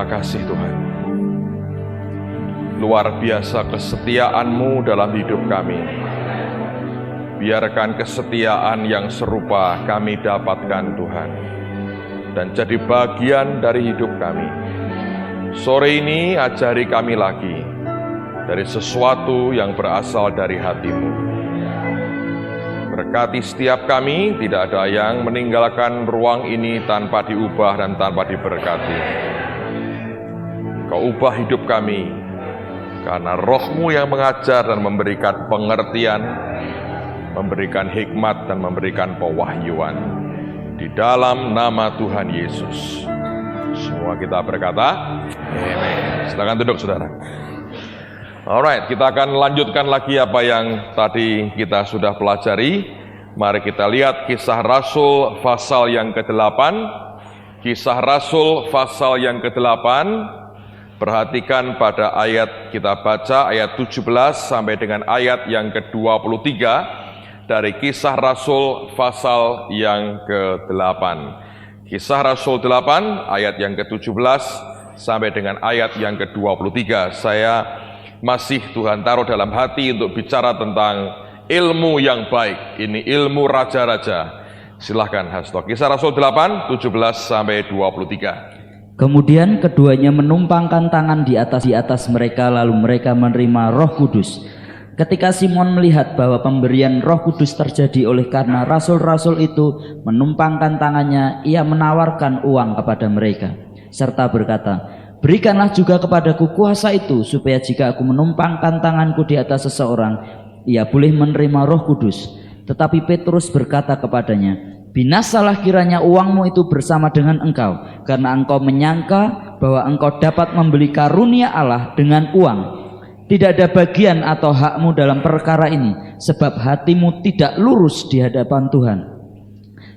Terima kasih Tuhan. Luar biasa kesetiaan-Mu dalam hidup kami. Biarkan kesetiaan yang serupa kami dapatkan Tuhan, dan jadi bagian dari hidup kami. Sore ini ajari kami lagi dari sesuatu yang berasal dari hati-Mu. Berkati setiap kami, tidak ada yang meninggalkan ruang ini tanpa diubah dan tanpa diberkati. Kau ubah hidup kami, karena Roh-Mu yang mengajar dan memberikan pengertian, memberikan hikmat dan memberikan pewahyuan. Di dalam nama Tuhan Yesus. Semua kita berkata, amin. Silakan duduk saudara. Alright, kita akan lanjutkan lagi apa yang tadi kita sudah pelajari. Mari kita lihat Kisah Rasul pasal yang ke-8. Kisah Rasul pasal yang ke-8. Perhatikan pada ayat, kita baca ayat 17 sampai dengan ayat yang ke-23 dari Kisah Rasul pasal yang ke-8. Kisah Rasul 8 ayat yang ke-17 sampai dengan ayat yang ke-23. Saya masih Tuhan taruh dalam hati untuk bicara tentang ilmu yang baik. Ini ilmu raja-raja. Silahkan Hasto. Kisah Rasul 8, 17 sampai 23. Kemudian keduanya menumpangkan tangan di atas mereka, lalu mereka menerima Roh Kudus. Ketika Simon melihat bahwa pemberian Roh Kudus terjadi oleh karena rasul-rasul itu menumpangkan tangannya, ia menawarkan uang kepada mereka, serta berkata, "Berikanlah juga kepadaku kuasa itu, supaya jika aku menumpangkan tanganku di atas seseorang, ia boleh menerima Roh Kudus." Tetapi Petrus berkata kepadanya, "Binasalah kiranya uangmu itu bersama dengan engkau, karena engkau menyangka bahwa engkau dapat membeli karunia Allah dengan uang. Tidak ada bagian atau hakmu dalam perkara ini, sebab hatimu tidak lurus di hadapan Tuhan.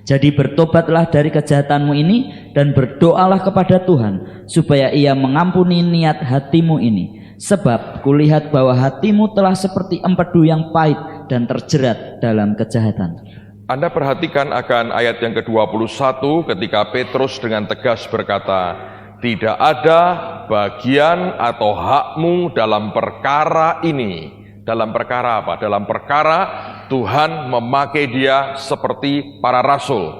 Jadi bertobatlah dari kejahatanmu ini dan berdoalah kepada Tuhan supaya ia mengampuni niat hatimu ini. Sebab kulihat bahwa hatimu telah seperti empedu yang pahit dan terjerat dalam kejahatan." Anda perhatikan akan ayat yang ke-21 ketika Petrus dengan tegas berkata, "Tidak ada bagian atau hakmu dalam perkara ini." Dalam perkara apa? Dalam perkara Tuhan memakai dia seperti para rasul.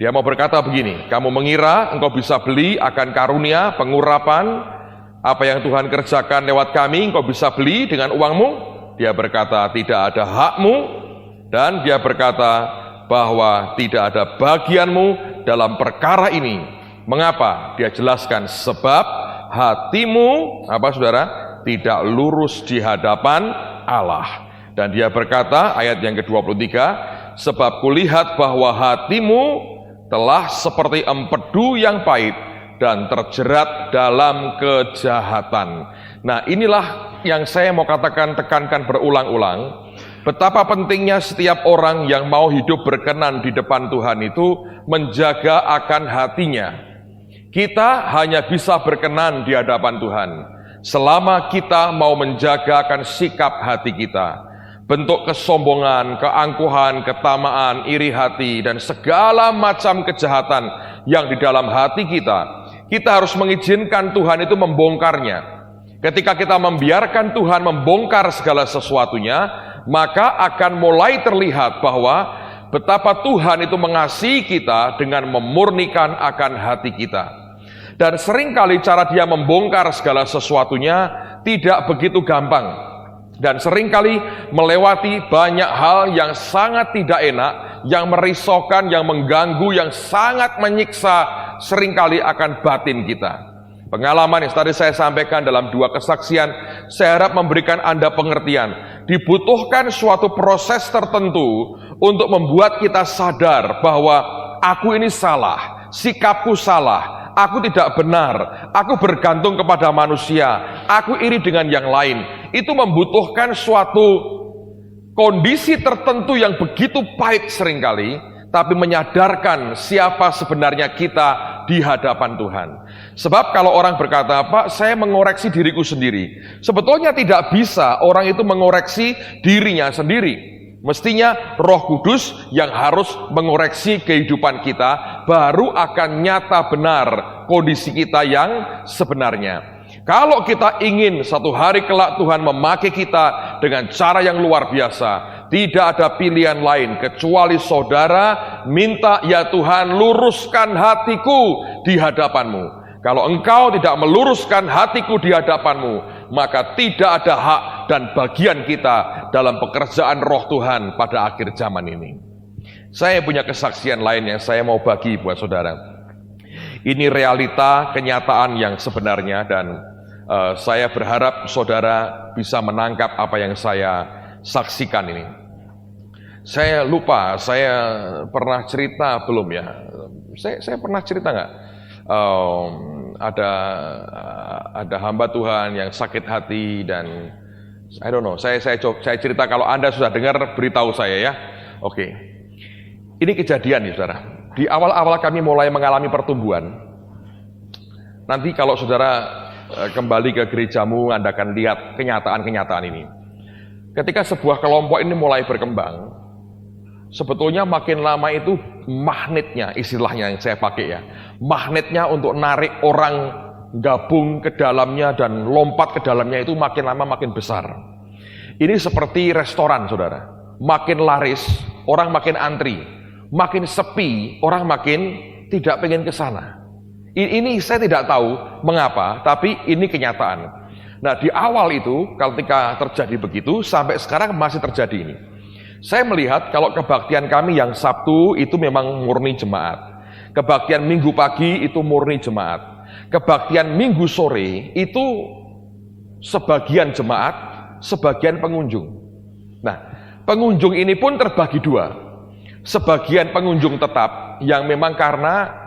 Dia mau berkata begini, kamu mengira engkau bisa beli akan karunia, pengurapan, apa yang Tuhan kerjakan lewat kami, engkau bisa beli dengan uangmu? Dia berkata, tidak ada hakmu, dan dia berkata bahwa tidak ada bagianmu dalam perkara ini. Mengapa? Dia jelaskan, sebab hatimu, apa saudara? Tidak lurus di hadapan Allah. Dan dia berkata, ayat yang ke-23, sebab kulihat bahwa hatimu telah seperti empedu yang pahit dan terjerat dalam kejahatan. Nah, inilah yang saya mau katakan, tekankan berulang-ulang, betapa pentingnya setiap orang yang mau hidup berkenan di depan Tuhan itu menjaga akan hatinya. Kita hanya bisa berkenan di hadapan Tuhan selama kita mau menjaga akan sikap hati kita. Bentuk kesombongan, keangkuhan, ketamaan, iri hati, dan segala macam kejahatan yang di dalam hati kita harus mengizinkan Tuhan itu membongkarnya. Ketika kita membiarkan Tuhan membongkar segala sesuatunya, maka akan mulai terlihat bahwa betapa Tuhan itu mengasihi kita dengan memurnikan akan hati kita. Dan seringkali cara dia membongkar segala sesuatunya tidak begitu gampang. Dan seringkali melewati banyak hal yang sangat tidak enak, yang merisaukan, yang mengganggu, yang sangat menyiksa seringkali akan batin kita. Pengalaman yang tadi saya sampaikan dalam 2 kesaksian, saya harap memberikan Anda pengertian. Dibutuhkan suatu proses tertentu untuk membuat kita sadar bahwa aku ini salah, sikapku salah, aku tidak benar, aku bergantung kepada manusia, aku iri dengan yang lain. Itu membutuhkan suatu kondisi tertentu yang begitu pahit seringkali, tapi menyadarkan siapa sebenarnya kita di hadapan Tuhan. Sebab kalau orang berkata, Pak, saya mengoreksi diriku sendiri. Sebetulnya tidak bisa orang itu mengoreksi dirinya sendiri. Mestinya Roh Kudus yang harus mengoreksi kehidupan kita, baru akan nyata benar kondisi kita yang sebenarnya. Kalau kita ingin satu hari kelak Tuhan memakai kita dengan cara yang luar biasa, tidak ada pilihan lain kecuali saudara minta, ya Tuhan luruskan hatiku di hadapanmu. Kalau engkau tidak meluruskan hatiku di hadapanmu, maka tidak ada hak dan bagian kita dalam pekerjaan Roh Tuhan pada akhir zaman ini. Saya punya kesaksian lain yang saya mau bagi buat saudara. Ini realita kenyataan yang sebenarnya, dan saya berharap saudara bisa menangkap apa yang saya saksikan ini. Saya lupa, saya pernah cerita belum ya? Saya pernah cerita nggak? Ada hamba Tuhan yang sakit hati, dan I don't know. Saya cerita, kalau Anda sudah dengar beritahu saya ya. Oke. Ini kejadian nih saudara. Di awal-awal kami mulai mengalami pertumbuhan. Nanti kalau saudara kembali ke gerejamu, Anda akan lihat kenyataan-kenyataan ini. Ketika sebuah kelompok ini mulai berkembang, sebetulnya makin lama itu magnetnya, istilahnya yang saya pakai ya, magnetnya untuk narik orang gabung ke dalamnya dan lompat ke dalamnya itu makin lama makin besar. Ini seperti restoran saudara, makin laris, orang makin antri, makin sepi, orang makin tidak pengen ke sana. Ini saya tidak tahu mengapa, tapi ini kenyataan. Nah, di awal itu ketika terjadi begitu, sampai sekarang masih terjadi ini. Saya melihat kalau kebaktian kami yang Sabtu itu memang murni jemaat. Kebaktian Minggu pagi itu murni jemaat. Kebaktian Minggu sore itu sebagian jemaat, sebagian pengunjung. Nah, pengunjung ini pun terbagi dua. Sebagian pengunjung tetap yang memang karena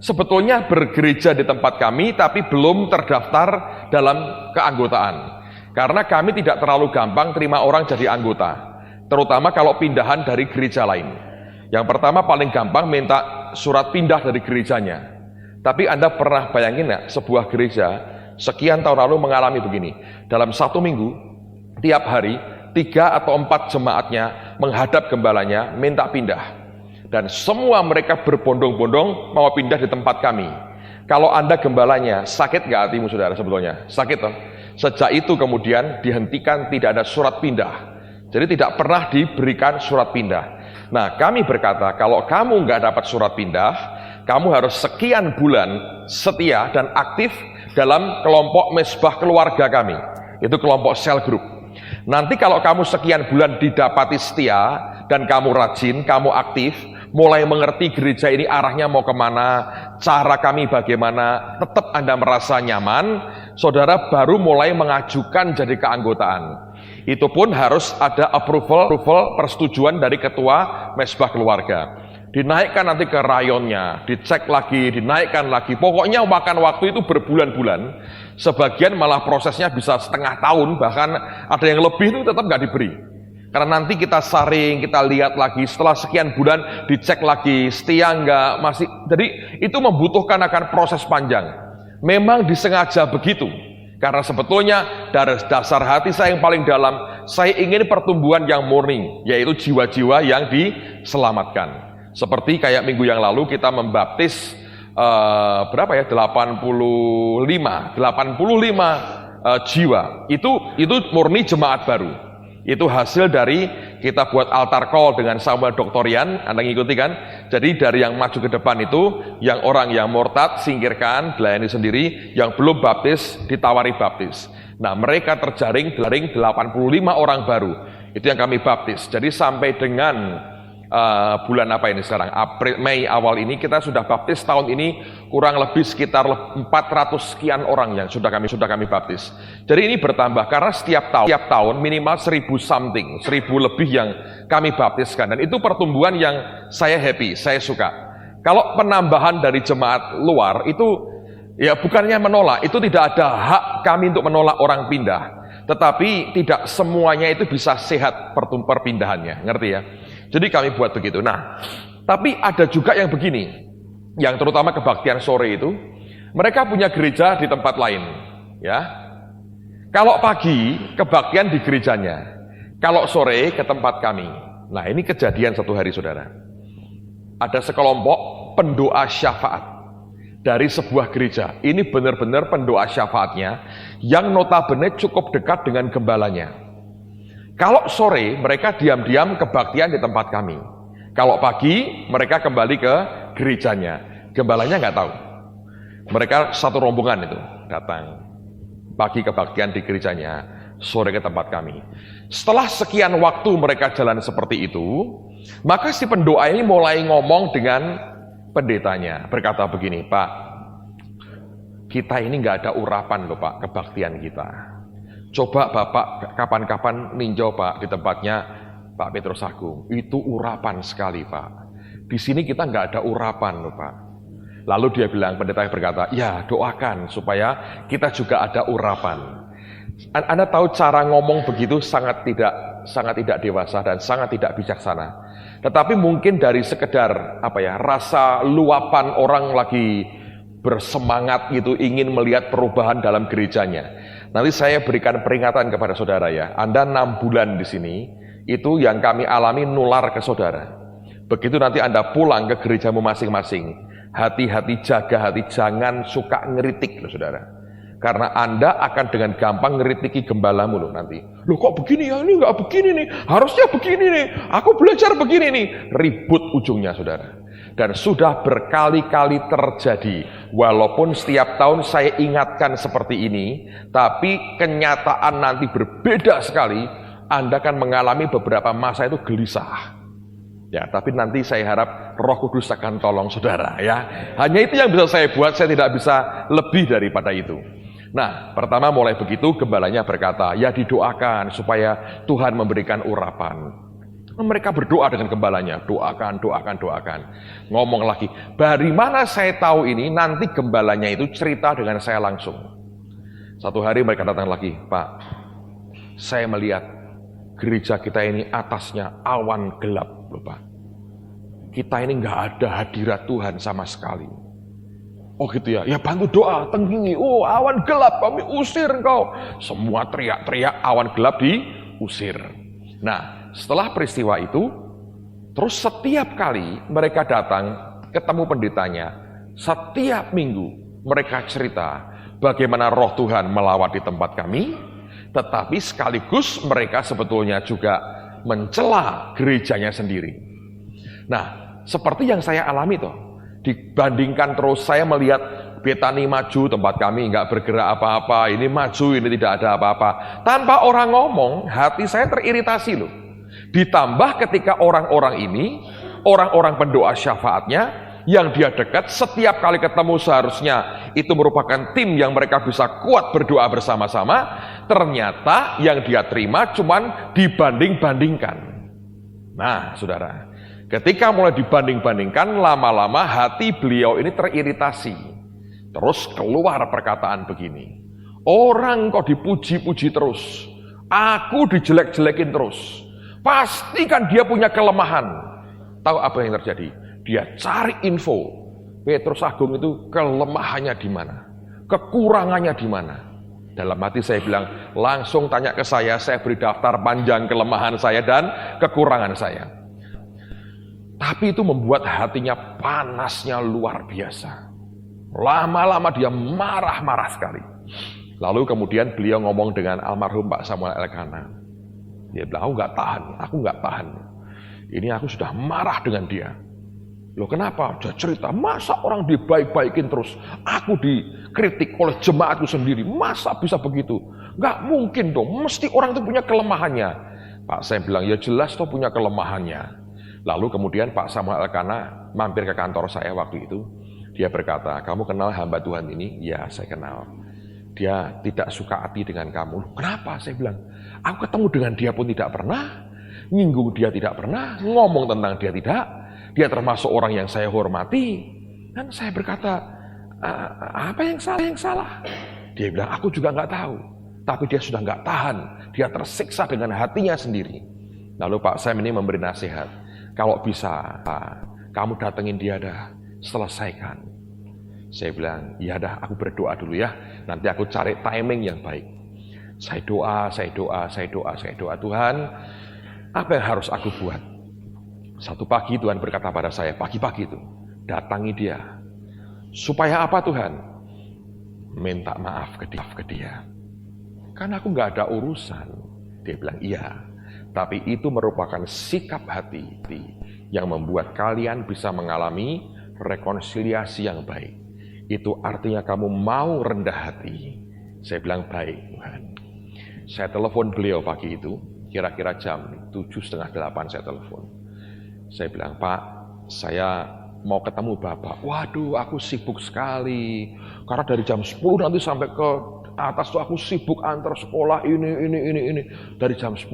sebetulnya bergereja di tempat kami tapi belum terdaftar dalam keanggotaan. Karena kami tidak terlalu gampang terima orang jadi anggota, terutama kalau pindahan dari gereja lain. Yang pertama paling gampang minta surat pindah dari gerejanya. Tapi Anda pernah bayangin nggak, sebuah gereja sekian tahun lalu mengalami begini. Dalam satu minggu, tiap hari 3 atau 4 jemaatnya menghadap gembalanya minta pindah. Dan semua mereka berbondong-bondong mau pindah di tempat kami. Kalau Anda gembalanya, sakit nggak hatimu saudara sebetulnya? Sakit toh? Sejak itu kemudian dihentikan, tidak ada surat pindah. Jadi tidak pernah diberikan surat pindah. Nah, kami berkata, kalau kamu nggak dapat surat pindah, kamu harus sekian bulan setia dan aktif dalam kelompok mesbah keluarga kami. Itu kelompok sel group. Nanti kalau kamu sekian bulan didapati setia, dan kamu rajin, kamu aktif, mulai mengerti gereja ini arahnya mau kemana, cara kami bagaimana, tetap Anda merasa nyaman, saudara baru mulai mengajukan jadi keanggotaan. Itu pun harus ada approval, persetujuan dari ketua mesbah keluarga. Dinaikkan nanti ke rayonnya, dicek lagi, dinaikkan lagi. Pokoknya makan waktu itu berbulan-bulan. Sebagian malah prosesnya bisa setengah tahun, bahkan ada yang lebih itu tetap nggak diberi. Karena nanti kita saring, kita lihat lagi, setelah sekian bulan dicek lagi, setia nggak, masih. Jadi itu membutuhkan akan proses panjang. Memang disengaja begitu. Karena sebetulnya dari dasar hati saya yang paling dalam, saya ingin pertumbuhan yang murni, yaitu jiwa-jiwa yang diselamatkan. Seperti kayak minggu yang lalu kita membaptis berapa ya? 85 jiwa. Itu murni jemaat baru. Itu hasil dari kita buat altar call dengan Samuel Doktorian. Anda ngikuti kan? Jadi dari yang maju ke depan itu, yang orang yang murtad singkirkan, dilayani sendiri, yang belum baptis ditawari baptis. Nah, mereka terjaring 85 orang baru. Itu yang kami baptis. Jadi sampai dengan bulan apa ini sekarang? April, Mei awal ini kita sudah baptis tahun ini kurang lebih sekitar 400 sekian orang yang sudah kami baptis. Jadi ini bertambah karena setiap tahun minimal 1000 something, 1000 lebih yang kami baptiskan, dan itu pertumbuhan yang saya happy, saya suka. Kalau penambahan dari jemaat luar itu ya bukannya menolak, itu tidak ada hak kami untuk menolak orang pindah. Tetapi tidak semuanya itu bisa sehat perpindahannya, ngerti ya? Jadi kami buat begitu. Nah, tapi ada juga yang begini, yang terutama kebaktian sore itu, mereka punya gereja di tempat lain, ya. Kalau pagi kebaktian di gerejanya, kalau sore ke tempat kami. Nah, ini kejadian satu hari, saudara. Ada sekelompok pendoa syafaat dari sebuah gereja. Ini benar-benar pendoa syafaatnya yang notabene cukup dekat dengan gembalanya. Kalau sore, mereka diam-diam kebaktian di tempat kami. Kalau pagi, mereka kembali ke gerejanya. Gembalanya nggak tahu. Mereka satu rombongan itu datang. Pagi kebaktian di gerejanya, sore ke tempat kami. Setelah sekian waktu mereka jalan seperti itu, maka si pendoa ini mulai ngomong dengan pendetanya. Berkata begini, Pak, kita ini nggak ada urapan loh Pak, kebaktian kita. Coba Bapak kapan-kapan ninjau Pak di tempatnya Pak Petrus Agung. Itu urapan sekali Pak. Di sini kita nggak ada urapan loh Pak. Lalu dia bilang, pendeta berkata, ya doakan supaya kita juga ada urapan. Anda tahu cara ngomong begitu sangat tidak dewasa dan sangat tidak bijaksana. Tetapi mungkin dari sekedar rasa luapan orang lagi bersemangat gitu, ingin melihat perubahan dalam gerejanya. Nanti saya berikan peringatan kepada saudara ya. Anda 6 bulan di sini, itu yang kami alami nular ke saudara. Begitu nanti Anda pulang ke gerejamu masing-masing, hati-hati, jaga hati, jangan suka ngeritik loh saudara. Karena Anda akan dengan gampang ngeritiki gembalamu loh nanti. Loh kok begini ya, ini nggak begini nih, harusnya begini nih, aku belajar begini nih. Ribut ujungnya saudara. Dan sudah berkali-kali terjadi. Walaupun setiap tahun saya ingatkan seperti ini, tapi kenyataan nanti berbeda sekali. Anda akan mengalami beberapa masa itu gelisah. Ya, tapi nanti saya harap Roh Kudus akan tolong saudara ya. Hanya itu yang bisa saya buat, saya tidak bisa lebih daripada itu. Nah, pertama mulai begitu, gembalanya berkata, ya didoakan supaya Tuhan memberikan urapan. Mereka berdoa dengan gembalanya, doakan. Ngomong lagi, dari mana saya tahu ini? Nanti gembalanya itu cerita dengan saya langsung. Satu hari mereka datang lagi, Pak, saya melihat gereja kita ini atasnya awan gelap, Pak. Kita ini nggak ada hadirat Tuhan sama sekali. Oh gitu ya, ya bantu doa, tenggingi. Oh awan gelap, kami usir engkau. Semua teriak-teriak, awan gelap diusir. Nah, setelah peristiwa itu, terus setiap kali mereka datang ketemu pendetanya, setiap minggu mereka cerita bagaimana Roh Tuhan melawat di tempat kami, tetapi sekaligus mereka sebetulnya juga mencela gerejanya sendiri. Nah, seperti yang saya alami toh, dibandingkan terus saya melihat Betani maju, tempat kami nggak bergerak apa-apa, ini maju, ini tidak ada apa-apa. Tanpa orang ngomong, hati saya teriritasi loh. Ditambah ketika orang-orang ini, orang-orang pendoa syafaatnya, yang dia dekat, setiap kali ketemu seharusnya itu merupakan tim yang mereka bisa kuat berdoa bersama-sama, ternyata yang dia terima cuman dibanding-bandingkan. Nah, saudara, ketika mulai dibanding-bandingkan, lama-lama hati beliau ini teriritasi. Terus keluar perkataan begini, orang kok dipuji-puji terus, aku dijelek-jelekin terus, pastikan dia punya kelemahan. Tahu apa yang terjadi? Dia cari info, Petrus Agung itu kelemahannya di mana, kekurangannya di mana. Dalam hati saya bilang, langsung tanya ke saya beri daftar panjang kelemahan saya dan kekurangan saya. Tapi itu membuat hatinya panasnya luar biasa. Lama-lama dia marah-marah sekali. Lalu kemudian beliau ngomong dengan almarhum Pak Samuel Elkana. Dia bilang, aku nggak tahan. Ini aku sudah marah dengan dia. Loh kenapa? Dia cerita, masa orang dibaik-baikin terus? Aku dikritik oleh jemaatku sendiri. Masa bisa begitu? Nggak mungkin dong, mesti orang itu punya kelemahannya. Pak saya bilang, ya jelas tuh punya kelemahannya. Lalu kemudian Pak Samuel Elkana mampir ke kantor saya waktu itu. Dia berkata, kamu kenal hamba Tuhan ini? Ya, saya kenal. Dia tidak suka hati dengan kamu. Kenapa? Saya bilang, aku ketemu dengan dia pun tidak pernah. Nyinggung dia tidak pernah. Ngomong tentang dia tidak. Dia termasuk orang yang saya hormati. Dan saya berkata, apa yang salah? Dia bilang, aku juga nggak tahu. Tapi dia sudah nggak tahan. Dia tersiksa dengan hatinya sendiri. Lalu Pak Sam ini memberi nasihat. Kalau bisa, kamu datengin dia dah. Selesaikan. Saya bilang, ya dah, aku berdoa dulu ya. Nanti aku cari timing yang baik. Saya doa. Tuhan, apa yang harus aku buat? Satu pagi Tuhan berkata pada saya, pagi-pagi itu, datangi dia. Supaya apa Tuhan? Minta maaf ke dia. Karena aku nggak ada urusan. Dia bilang, iya. Tapi itu merupakan sikap hati yang membuat kalian bisa mengalami rekonsiliasi yang baik. Itu artinya kamu mau rendah hati. Saya bilang, baik Tuhan. Saya telepon beliau pagi itu, kira-kira jam 7:30 saya telepon. Saya bilang, Pak, saya mau ketemu Bapak. Waduh, aku sibuk sekali. Karena dari jam 10 nanti sampai ke atas tuh aku sibuk antar sekolah ini. Dari jam 10.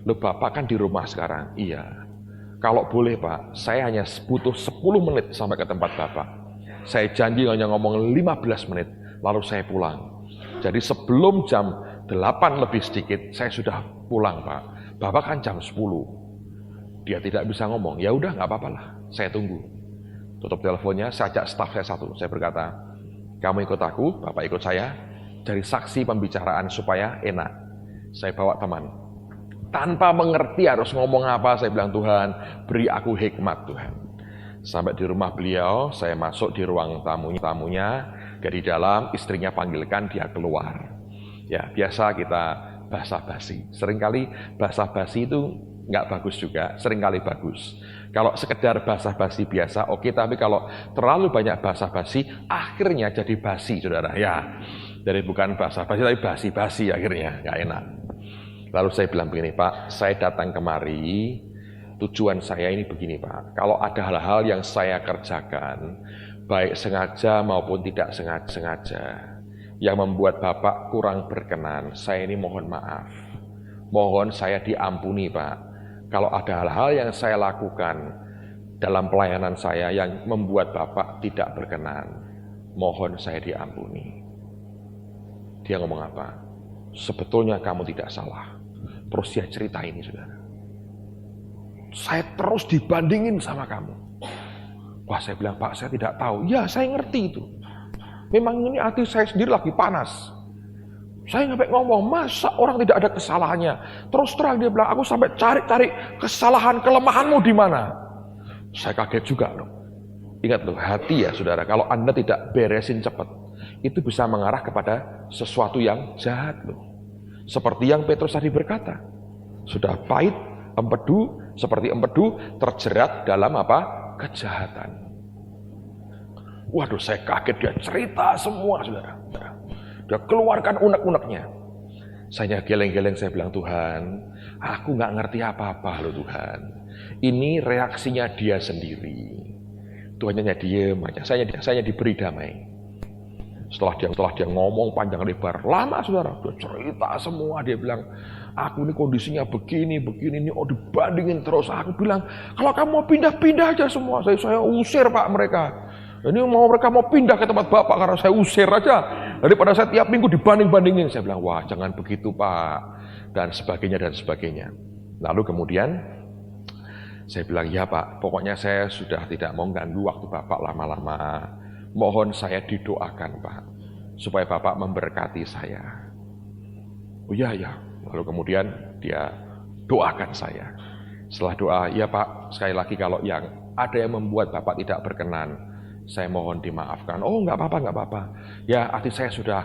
Loh, Bapak kan di rumah sekarang. Iya. Kalau boleh Pak, saya hanya butuh 10 menit sampai ke tempat Bapak. Saya janji hanya ngomong 15 menit, lalu saya pulang. Jadi sebelum jam 8 lebih sedikit, saya sudah pulang Pak. Bapak kan jam 10. Dia tidak bisa ngomong, ya udah nggak apa-apa lah, saya tunggu. Tutup teleponnya, saya ajak staf saya satu. Saya berkata, kamu ikut aku, Bapak ikut saya, cari saksi pembicaraan supaya enak. Saya bawa teman. Tanpa mengerti harus ngomong apa, saya bilang, Tuhan, beri aku hikmat Tuhan. Sampai di rumah beliau, saya masuk di ruang tamunya, dari dalam, istrinya panggilkan, dia keluar. Ya, biasa kita basa-basi. Seringkali basa-basi itu nggak bagus juga, seringkali bagus. Kalau sekedar basa-basi biasa, oke, tapi kalau terlalu banyak basa-basi, akhirnya jadi basi, saudara. Ya, jadi bukan basa-basi, tapi basi-basi akhirnya, nggak enak. Lalu saya bilang begini, Pak, saya datang kemari, tujuan saya ini begini, Pak. Kalau ada hal-hal yang saya kerjakan, baik sengaja maupun tidak sengaja, yang membuat Bapak kurang berkenan, saya ini mohon maaf. Mohon saya diampuni, Pak. Kalau ada hal-hal yang saya lakukan dalam pelayanan saya yang membuat Bapak tidak berkenan, mohon saya diampuni. Dia ngomong apa? Sebetulnya kamu tidak salah. Terus dia cerita ini, saudara. Saya terus dibandingin sama kamu. Wah, saya bilang, Pak, saya tidak tahu. Ya, saya ngerti itu. Memang ini hati saya sendiri lagi panas. Saya sampai ngomong, masa orang tidak ada kesalahannya? Terus terang dia bilang, aku sampai cari-cari kesalahan, kelemahanmu di mana? Saya kaget juga loh. Ingat loh, hati ya saudara, kalau Anda tidak beresin cepat, itu bisa mengarah kepada sesuatu yang jahat loh. Seperti yang Petrus tadi berkata, sudah pahit, seperti empedu, terjerat dalam apa? Kejahatan. Waduh, saya kaget, dia cerita semua saudara. Dia keluarkan unek-uneknya. Saya geleng-geleng, saya bilang, Tuhan, aku nggak ngerti apa-apa loh Tuhan. Ini reaksinya dia sendiri. Tuhan hanya diem aja, saya diberi damai. Setelah dia ngomong panjang lebar, lama saudara, dia cerita semua, dia bilang, aku ini kondisinya begini, ini dibandingin terus. Aku bilang, kalau kamu mau pindah aja semua, saya usir Pak mereka. Ini mereka mau pindah ke tempat Bapak karena saya usir aja. Daripada saya tiap minggu dibanding-bandingin. Saya bilang, wah jangan begitu Pak. Dan sebagainya. Lalu kemudian saya bilang, ya Pak, pokoknya saya sudah tidak mau ganggu waktu Bapak lama-lama. Mohon saya didoakan Pak, supaya Bapak memberkati saya. Oh iya. Lalu kemudian dia doakan saya. Setelah doa, ya Pak, sekali lagi kalau yang ada yang membuat Bapak tidak berkenan, saya mohon dimaafkan. Oh nggak apa-apa. Ya hati saya sudah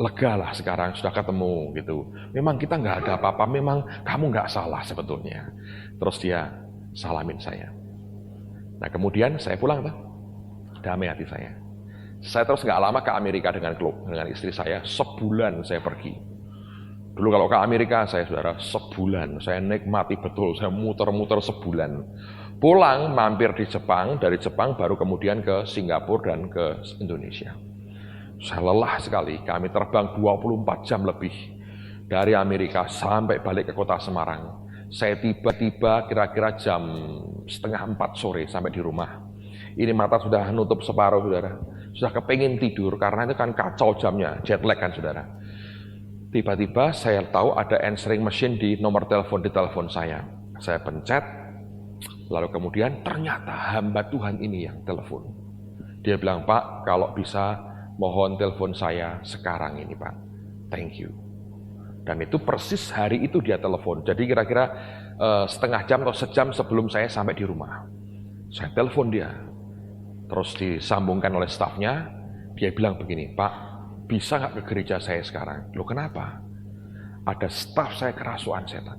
lega lah sekarang, sudah ketemu gitu. Memang kita nggak ada apa-apa, memang kamu nggak salah sebetulnya. Terus dia salamin saya. Nah kemudian saya pulang tuh, damai hati saya. Saya terus nggak lama ke Amerika dengan istri saya, sebulan saya pergi. Dulu kalau ke Amerika saya saudara sebulan, saya nikmati betul, saya muter-muter sebulan. Pulang mampir di Jepang, dari Jepang baru kemudian ke Singapura dan ke Indonesia. Saya lelah sekali, kami terbang 24 jam lebih dari Amerika sampai balik ke kota Semarang. Saya tiba-tiba kira-kira jam 3:30 sore sampai di rumah. Ini mata sudah nutup separuh saudara, sudah kepengin tidur karena itu kan kacau jamnya, jet lag kan saudara. Tiba-tiba saya tahu ada answering machine di nomor telepon di telepon saya. Saya pencet, lalu kemudian ternyata hamba Tuhan ini yang telepon. Dia bilang, Pak, kalau bisa mohon telepon saya sekarang ini Pak. Thank you. Dan itu persis hari itu dia telepon. Jadi kira-kira setengah jam atau sejam sebelum saya sampai di rumah. Saya telepon dia, terus disambungkan oleh stafnya. Dia bilang begini, Pak, bisa nggak ke gereja saya sekarang? Loh kenapa? Ada staf saya kerasukan setan.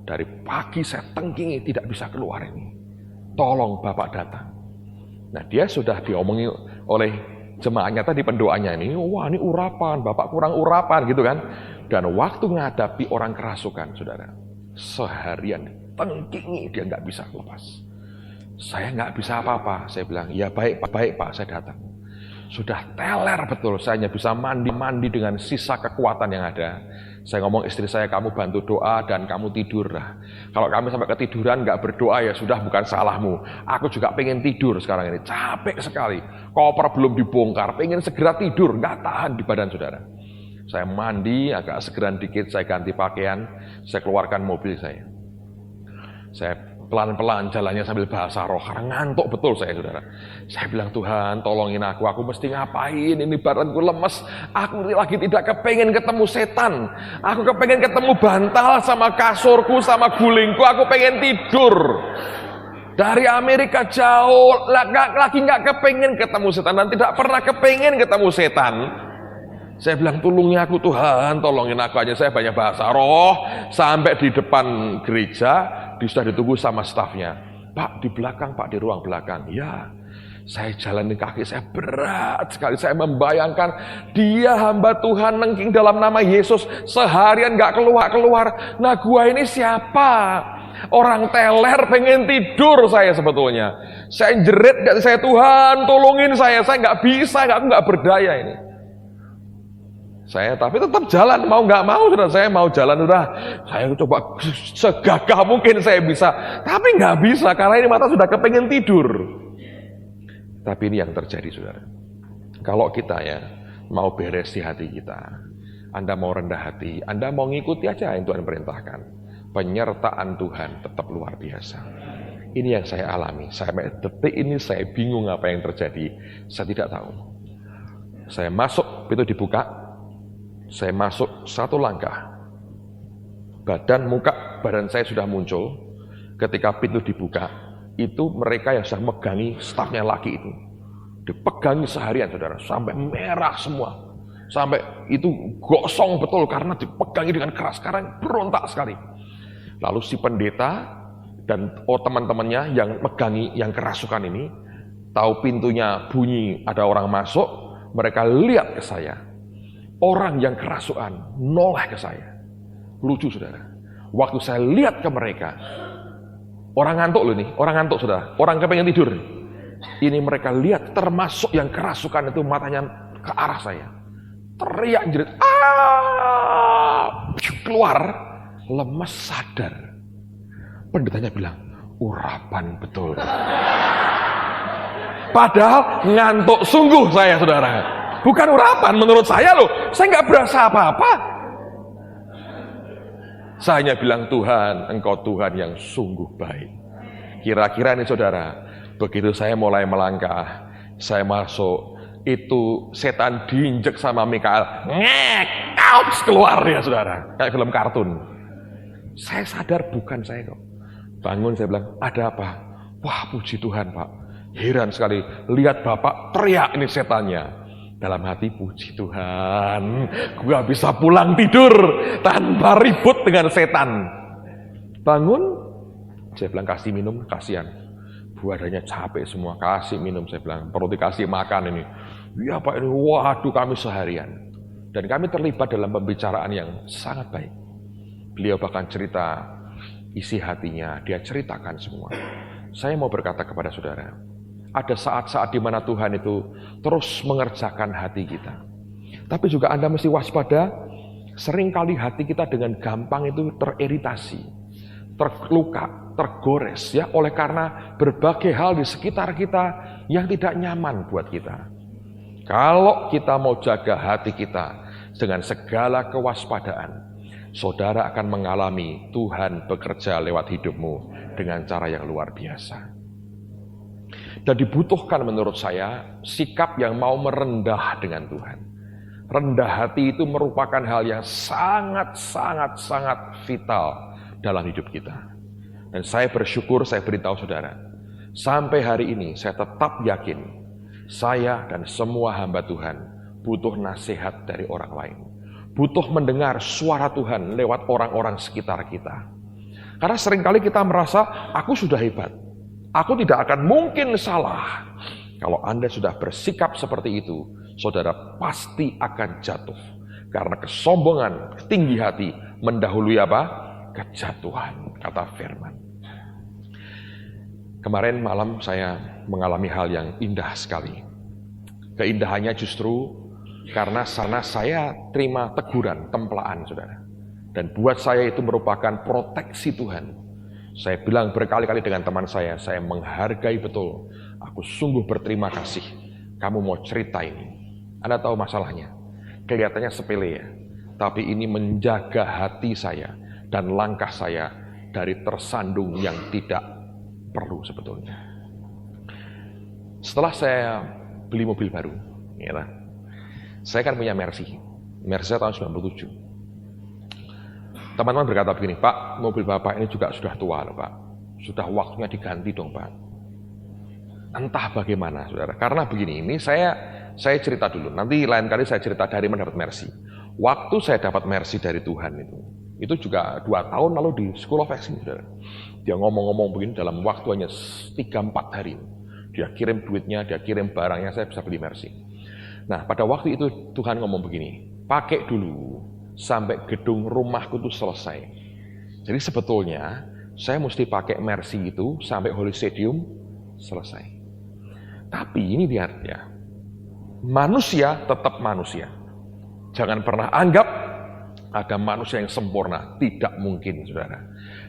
Dari pagi saya tengkingi tidak bisa keluar ini. Tolong Bapak datang. Nah dia sudah diomongi oleh jemaahnya tadi, pendoanya ini, wah ini urapan, Bapak kurang urapan gitu kan. Dan waktu menghadapi orang kerasukan, saudara, seharian tengkingi dia nggak bisa lepas. Saya nggak bisa apa-apa. Saya bilang, ya baik Pak, saya datang. Sudah teler betul, saya hanya bisa mandi dengan sisa kekuatan yang ada. Saya ngomong istri saya, kamu bantu doa dan kamu tidur lah. Kalau kami sampai ketiduran nggak berdoa ya sudah bukan salahmu. Aku juga pengen tidur sekarang ini, capek sekali. Koper belum dibongkar, pengen segera tidur, nggak tahan di badan saudara. Saya mandi, agak segeran dikit, saya ganti pakaian, saya keluarkan mobil saya. Saya pelan-pelan jalannya sambil bahasa roh, karena ngantuk betul saya, saudara. Saya bilang, Tuhan tolongin aku mesti ngapain, ini badanku lemes, aku lagi tidak kepengen ketemu setan, aku kepengen ketemu bantal sama kasurku, sama gulingku, aku pengen tidur. Dari Amerika jauh, lagi nggak kepengen ketemu setan, dan tidak pernah kepengen ketemu setan. Saya bilang, tolongin aku Tuhan, tolongin aku aja. Saya banyak bahasa roh, sampai di depan gereja, sudah ditunggu sama stafnya. Pak, di belakang Pak, di ruang belakang. Ya, saya jalanin kaki, saya berat sekali. Saya membayangkan dia hamba Tuhan nengking dalam nama Yesus, seharian gak keluar-keluar. Nah gua ini siapa? Orang teler, pengen tidur saya sebetulnya. Saya jerit, saya Tuhan tolongin saya gak bisa, aku gak berdaya ini. Saya tapi tetap jalan, mau nggak mau sudah, saya mau jalan sudah. Saya coba segagah mungkin saya bisa, tapi nggak bisa karena ini mata sudah kepengen tidur. Tapi ini yang terjadi, saudara. Kalau kita ya mau beres di hati kita, Anda mau rendah hati, Anda mau ngikuti aja yang Tuhan perintahkan, penyertaan Tuhan tetap luar biasa. Ini yang saya alami. Sampai detik ini saya bingung apa yang terjadi. Saya tidak tahu. Saya masuk, pintu dibuka. Saya masuk satu langkah, badan saya sudah muncul. Ketika pintu dibuka, itu mereka yang sudah megangi stafnya laki itu, dipegangi seharian, saudara, sampai merah semua, sampai itu gosong betul karena dipegangi dengan keras, sekarang berontak sekali. Lalu si pendeta dan teman-temannya yang megangi, yang kerasukan ini, tahu pintunya bunyi, ada orang masuk, mereka lihat ke saya. Orang yang kerasukan noleh ke saya. Lucu, saudara. Waktu saya lihat ke mereka, orang ngantuk loh ini, orang ngantuk, saudara. Orang kepengen tidur. Ini mereka lihat, termasuk yang kerasukan itu matanya ke arah saya. Teriak jerit, keluar, lemes sadar. Pendetanya bilang, urapan betul. Padahal ngantuk sungguh saya, saudara. Bukan urapan menurut saya loh, saya nggak berasa apa-apa. Saya hanya bilang, Tuhan, Engkau Tuhan yang sungguh baik. Kira-kira nih saudara, begitu saya mulai melangkah, saya masuk, itu setan diinjek sama Mikael, ngek, ouch, keluar ya saudara, kayak film kartun. Saya sadar bukan saya kok. Bangun, saya bilang, ada apa? Wah, puji Tuhan Pak, heran sekali, lihat Bapak teriak ini setannya. Dalam hati, puji Tuhan, gue bisa pulang tidur tanpa ribut dengan setan. Bangun, saya bilang kasih minum, kasihan. Badannya capek semua, kasih minum, saya bilang perlu dikasih makan ini. Iya Pak ini, waduh kami seharian. Dan kami terlibat dalam pembicaraan yang sangat baik. Beliau bahkan cerita isi hatinya, dia ceritakan semua. Saya mau berkata kepada saudara, ada saat-saat di mana Tuhan itu terus mengerjakan hati kita. Tapi juga Anda mesti waspada, seringkali hati kita dengan gampang itu teriritasi, terluka, tergores ya oleh karena berbagai hal di sekitar kita yang tidak nyaman buat kita. Kalau kita mau jaga hati kita dengan segala kewaspadaan, saudara akan mengalami Tuhan bekerja lewat hidupmu dengan cara yang luar biasa. Dan dibutuhkan menurut saya sikap yang mau merendah dengan Tuhan. Rendah hati itu merupakan hal yang sangat vital dalam hidup kita. Dan saya bersyukur, saya beritahu saudara, sampai hari ini saya tetap yakin, saya dan semua hamba Tuhan butuh nasihat dari orang lain. Butuh mendengar suara Tuhan lewat orang-orang sekitar kita. Karena seringkali kita merasa, aku sudah hebat. Aku tidak akan mungkin salah. Kalau Anda sudah bersikap seperti itu, saudara pasti akan jatuh. Karena kesombongan, tinggi hati, mendahului apa? Kejatuhan, kata firman. Kemarin malam saya mengalami hal yang indah sekali. Keindahannya justru karena saya terima teguran, templaan, saudara. Dan buat saya itu merupakan proteksi Tuhan. Saya bilang berkali-kali dengan teman saya menghargai betul. Aku sungguh berterima kasih. Kamu mau cerita ini. Anda tahu masalahnya. Kelihatannya sepele ya. Tapi ini menjaga hati saya dan langkah saya dari tersandung yang tidak perlu sebetulnya. Setelah saya beli mobil baru, ya, saya kan punya Mercy tahun 97. Teman-teman berkata begini, Pak, mobil Bapak ini juga sudah tua loh Pak. Sudah waktunya diganti dong Pak. Entah bagaimana saudara. Karena begini, ini saya cerita dulu. Nanti lain kali saya cerita dari mana dapat Mercy. Waktu saya dapat Mercy dari Tuhan itu juga 2 tahun lalu di School of Action saudara. Dia ngomong-ngomong begini dalam waktu hanya 3-4 hari. Dia kirim duitnya, dia kirim barangnya, saya bisa beli Mercy. Nah pada waktu itu Tuhan ngomong begini, pakai dulu sampai gedung rumahku itu selesai. Jadi sebetulnya saya mesti pakai Mercy itu sampai Holy Stadium selesai. Tapi ini lihat ya, manusia tetap manusia. Jangan pernah anggap ada manusia yang sempurna. Tidak mungkin saudara.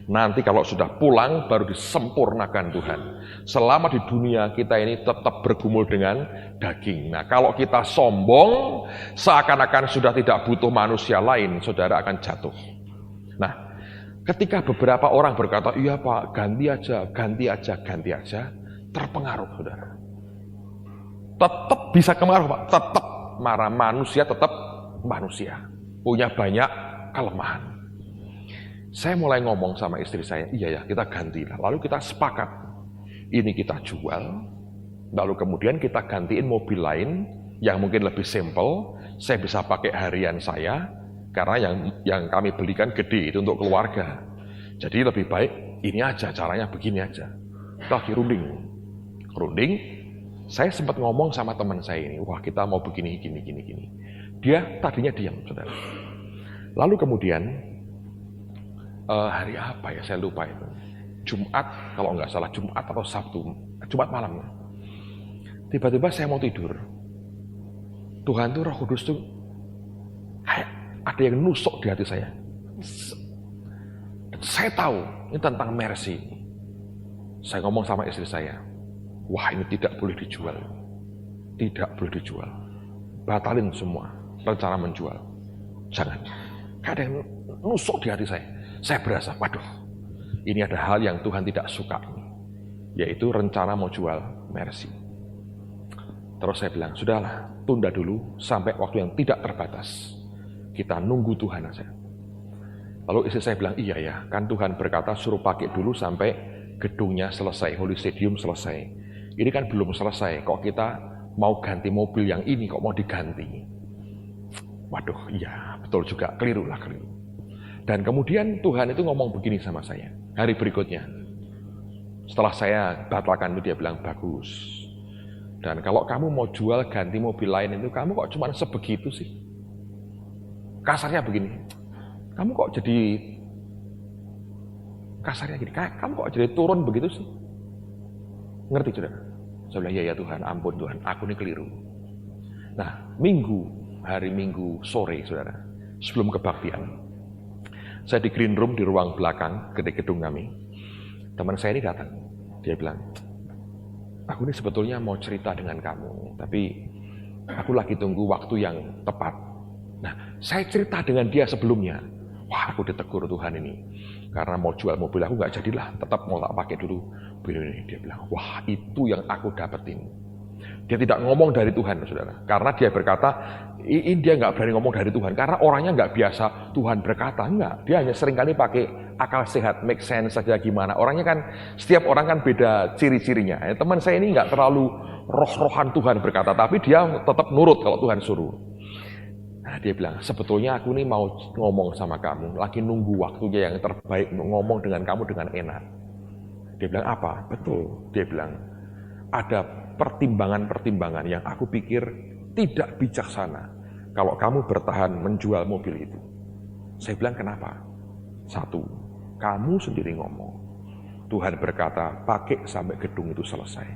Nanti kalau sudah pulang baru disempurnakan Tuhan. Selama di dunia kita ini tetap bergumul dengan daging. Nah kalau kita sombong, seakan-akan sudah tidak butuh manusia lain, saudara akan jatuh. Nah ketika beberapa orang berkata, iya Pak, ganti aja, terpengaruh saudara. Tetap bisa kemarah Pak, tetap marah. Manusia tetap manusia, punya banyak kelemahan. Saya mulai ngomong sama istri saya, iya ya kita gantilah. Lalu kita sepakat, ini kita jual, lalu kemudian kita gantiin mobil lain yang mungkin lebih simple. Saya bisa pakai harian saya, karena yang kami belikan gede itu untuk keluarga. Jadi lebih baik ini aja, caranya begini aja. Kita dirunding. Saya sempat ngomong sama teman saya ini, wah kita mau begini, gini. Dia tadinya diam, saudara. Lalu kemudian, hari apa ya, saya lupa itu. Jumat, kalau nggak salah Jumat atau Sabtu, Jumat malam. Tiba-tiba saya mau tidur. Tuhan tuh, Roh Kudus tuh, kayak ada yang nusuk di hati saya. Dan saya tahu, ini tentang Mercy. Saya ngomong sama istri saya, wah ini tidak boleh dijual. Tidak boleh dijual. Batalin semua rencana menjual. Jangan. Ada yang nusuk di hati saya. Saya berasa, waduh, ini ada hal yang Tuhan tidak suka. Yaitu rencana mau jual Mercy. Terus saya bilang, sudahlah, tunda dulu sampai waktu yang tidak terbatas. Kita nunggu Tuhan aja. Lalu istri saya bilang, iya ya, kan Tuhan berkata suruh pakai dulu sampai gedungnya selesai, Holy Stadium selesai. Ini kan belum selesai, kok kita mau ganti mobil yang ini, kok mau diganti. Waduh, iya, betul juga, keliru. Dan kemudian Tuhan itu ngomong begini sama saya, hari berikutnya. Setelah saya batalkan itu, dia bilang, bagus. Dan kalau kamu mau jual ganti mobil lain itu, kamu kok cuma sebegitu sih? Kasarnya begini, kamu kok jadi, kasarnya gini, kamu kok jadi turun begitu sih? Ngerti saudara? Saya bilang, ya Tuhan, ampun Tuhan, aku ini keliru. Nah, hari Minggu sore saudara, sebelum kebaktian, saya di green room di ruang belakang gedung kami. Teman saya ini datang, dia bilang, aku ini sebetulnya mau cerita dengan kamu, tapi aku lagi tunggu waktu yang tepat. Nah, saya cerita dengan dia sebelumnya. Wah, aku ditegur Tuhan ini. Karena mau jual mobil aku nggak jadilah, tetap mau tak pakai dulu. Begini, dia bilang, wah itu yang aku dapetin. Dia tidak ngomong dari Tuhan, saudara. Karena dia berkata, ini dia nggak berani ngomong dari Tuhan. Karena orangnya nggak biasa Tuhan berkata, enggak. Dia hanya seringkali pakai akal sehat, make sense saja gimana. Orangnya kan, setiap orang kan beda ciri-cirinya. Teman saya ini nggak terlalu roh-rohan Tuhan berkata, tapi dia tetap nurut kalau Tuhan suruh. Nah, dia bilang, sebetulnya aku ini mau ngomong sama kamu, lagi nunggu waktunya yang terbaik untuk ngomong dengan kamu dengan enak. Dia bilang, apa? Betul. Dia bilang, ada pertimbangan-pertimbangan yang aku pikir tidak bijaksana kalau kamu bertahan menjual mobil itu. Saya bilang, kenapa? Satu, kamu sendiri ngomong. Tuhan berkata, pakai sampai gedung itu selesai.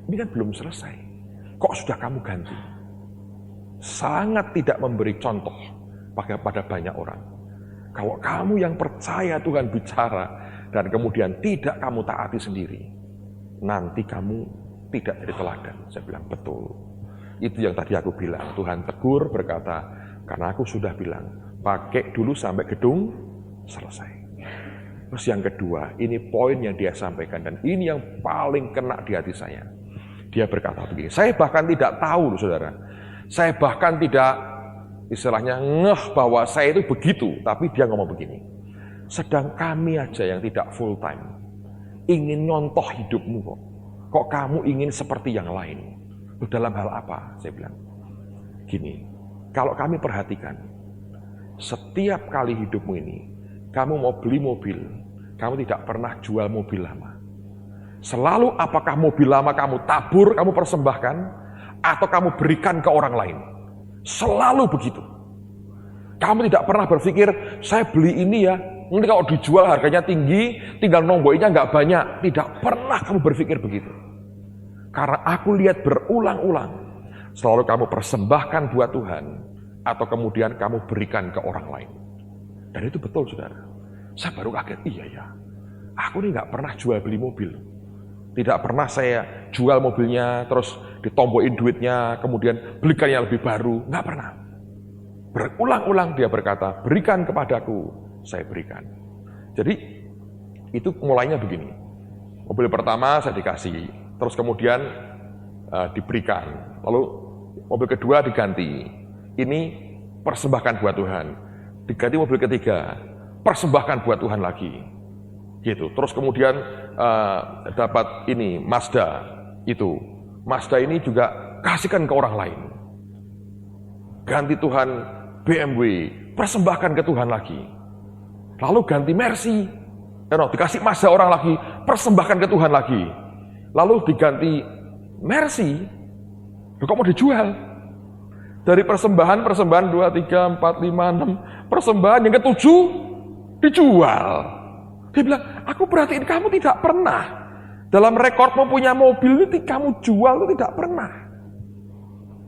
Ini kan belum selesai. Kok sudah kamu ganti? Sangat tidak memberi contoh pada banyak orang. Kalau kamu yang percaya Tuhan bicara dan kemudian tidak kamu taati sendiri, nanti kamu tidak jadi teladan. Saya bilang, betul. Itu yang tadi aku bilang. Tuhan tegur berkata, karena aku sudah bilang, pakai dulu sampai gedung selesai. Terus yang kedua, ini poin yang dia sampaikan dan ini yang paling kena di hati saya. Dia berkata begini, saya bahkan tidak tahu, saudara. Saya bahkan tidak, istilahnya ngeh bahwa saya itu begitu, tapi dia ngomong begini. Sedang kami aja yang tidak full time, ingin nyontoh hidupmu kok. Kok kamu ingin seperti yang lain? Dalam hal apa? Saya bilang, gini, kalau kami perhatikan, setiap kali hidupmu ini, kamu mau beli mobil, kamu tidak pernah jual mobil lama. Selalu apakah mobil lama kamu tabur, kamu persembahkan, atau kamu berikan ke orang lain. Selalu begitu. Kamu tidak pernah berpikir, saya beli ini ya, nanti kalau dijual harganya tinggi, tinggal nomboinya nggak banyak. Tidak pernah kamu berpikir begitu. Karena aku lihat berulang-ulang, selalu kamu persembahkan buat Tuhan, atau kemudian kamu berikan ke orang lain. Dan itu betul, saudara. Saya baru kaget, iya ya, aku ini nggak pernah jual beli mobil. Tidak pernah saya jual mobilnya, terus ditombokin duitnya, kemudian belikan yang lebih baru. Nggak pernah. Berulang-ulang dia berkata, berikan kepadaku, saya berikan. Jadi, itu mulainya begini. Mobil pertama saya dikasih, terus kemudian diberikan. Lalu mobil kedua diganti. Ini persembahkan buat Tuhan. Diganti mobil ketiga, persembahkan buat Tuhan lagi. Gitu. Terus kemudian dapat ini Mazda itu. Mazda ini juga kasihkan ke orang lain. Ganti Tuhan BMW, persembahkan ke Tuhan lagi. Lalu ganti Mercy, dikasih Mazda orang lagi, persembahkan ke Tuhan lagi. Lalu diganti Mercy, kok mau dijual? Dari persembahan 2, 3, 4, 5, 6, persembahan yang ke-7 dijual. Dia bilang, aku perhatiin kamu tidak pernah. Dalam rekormu punya mobil ini kamu jual itu tidak pernah.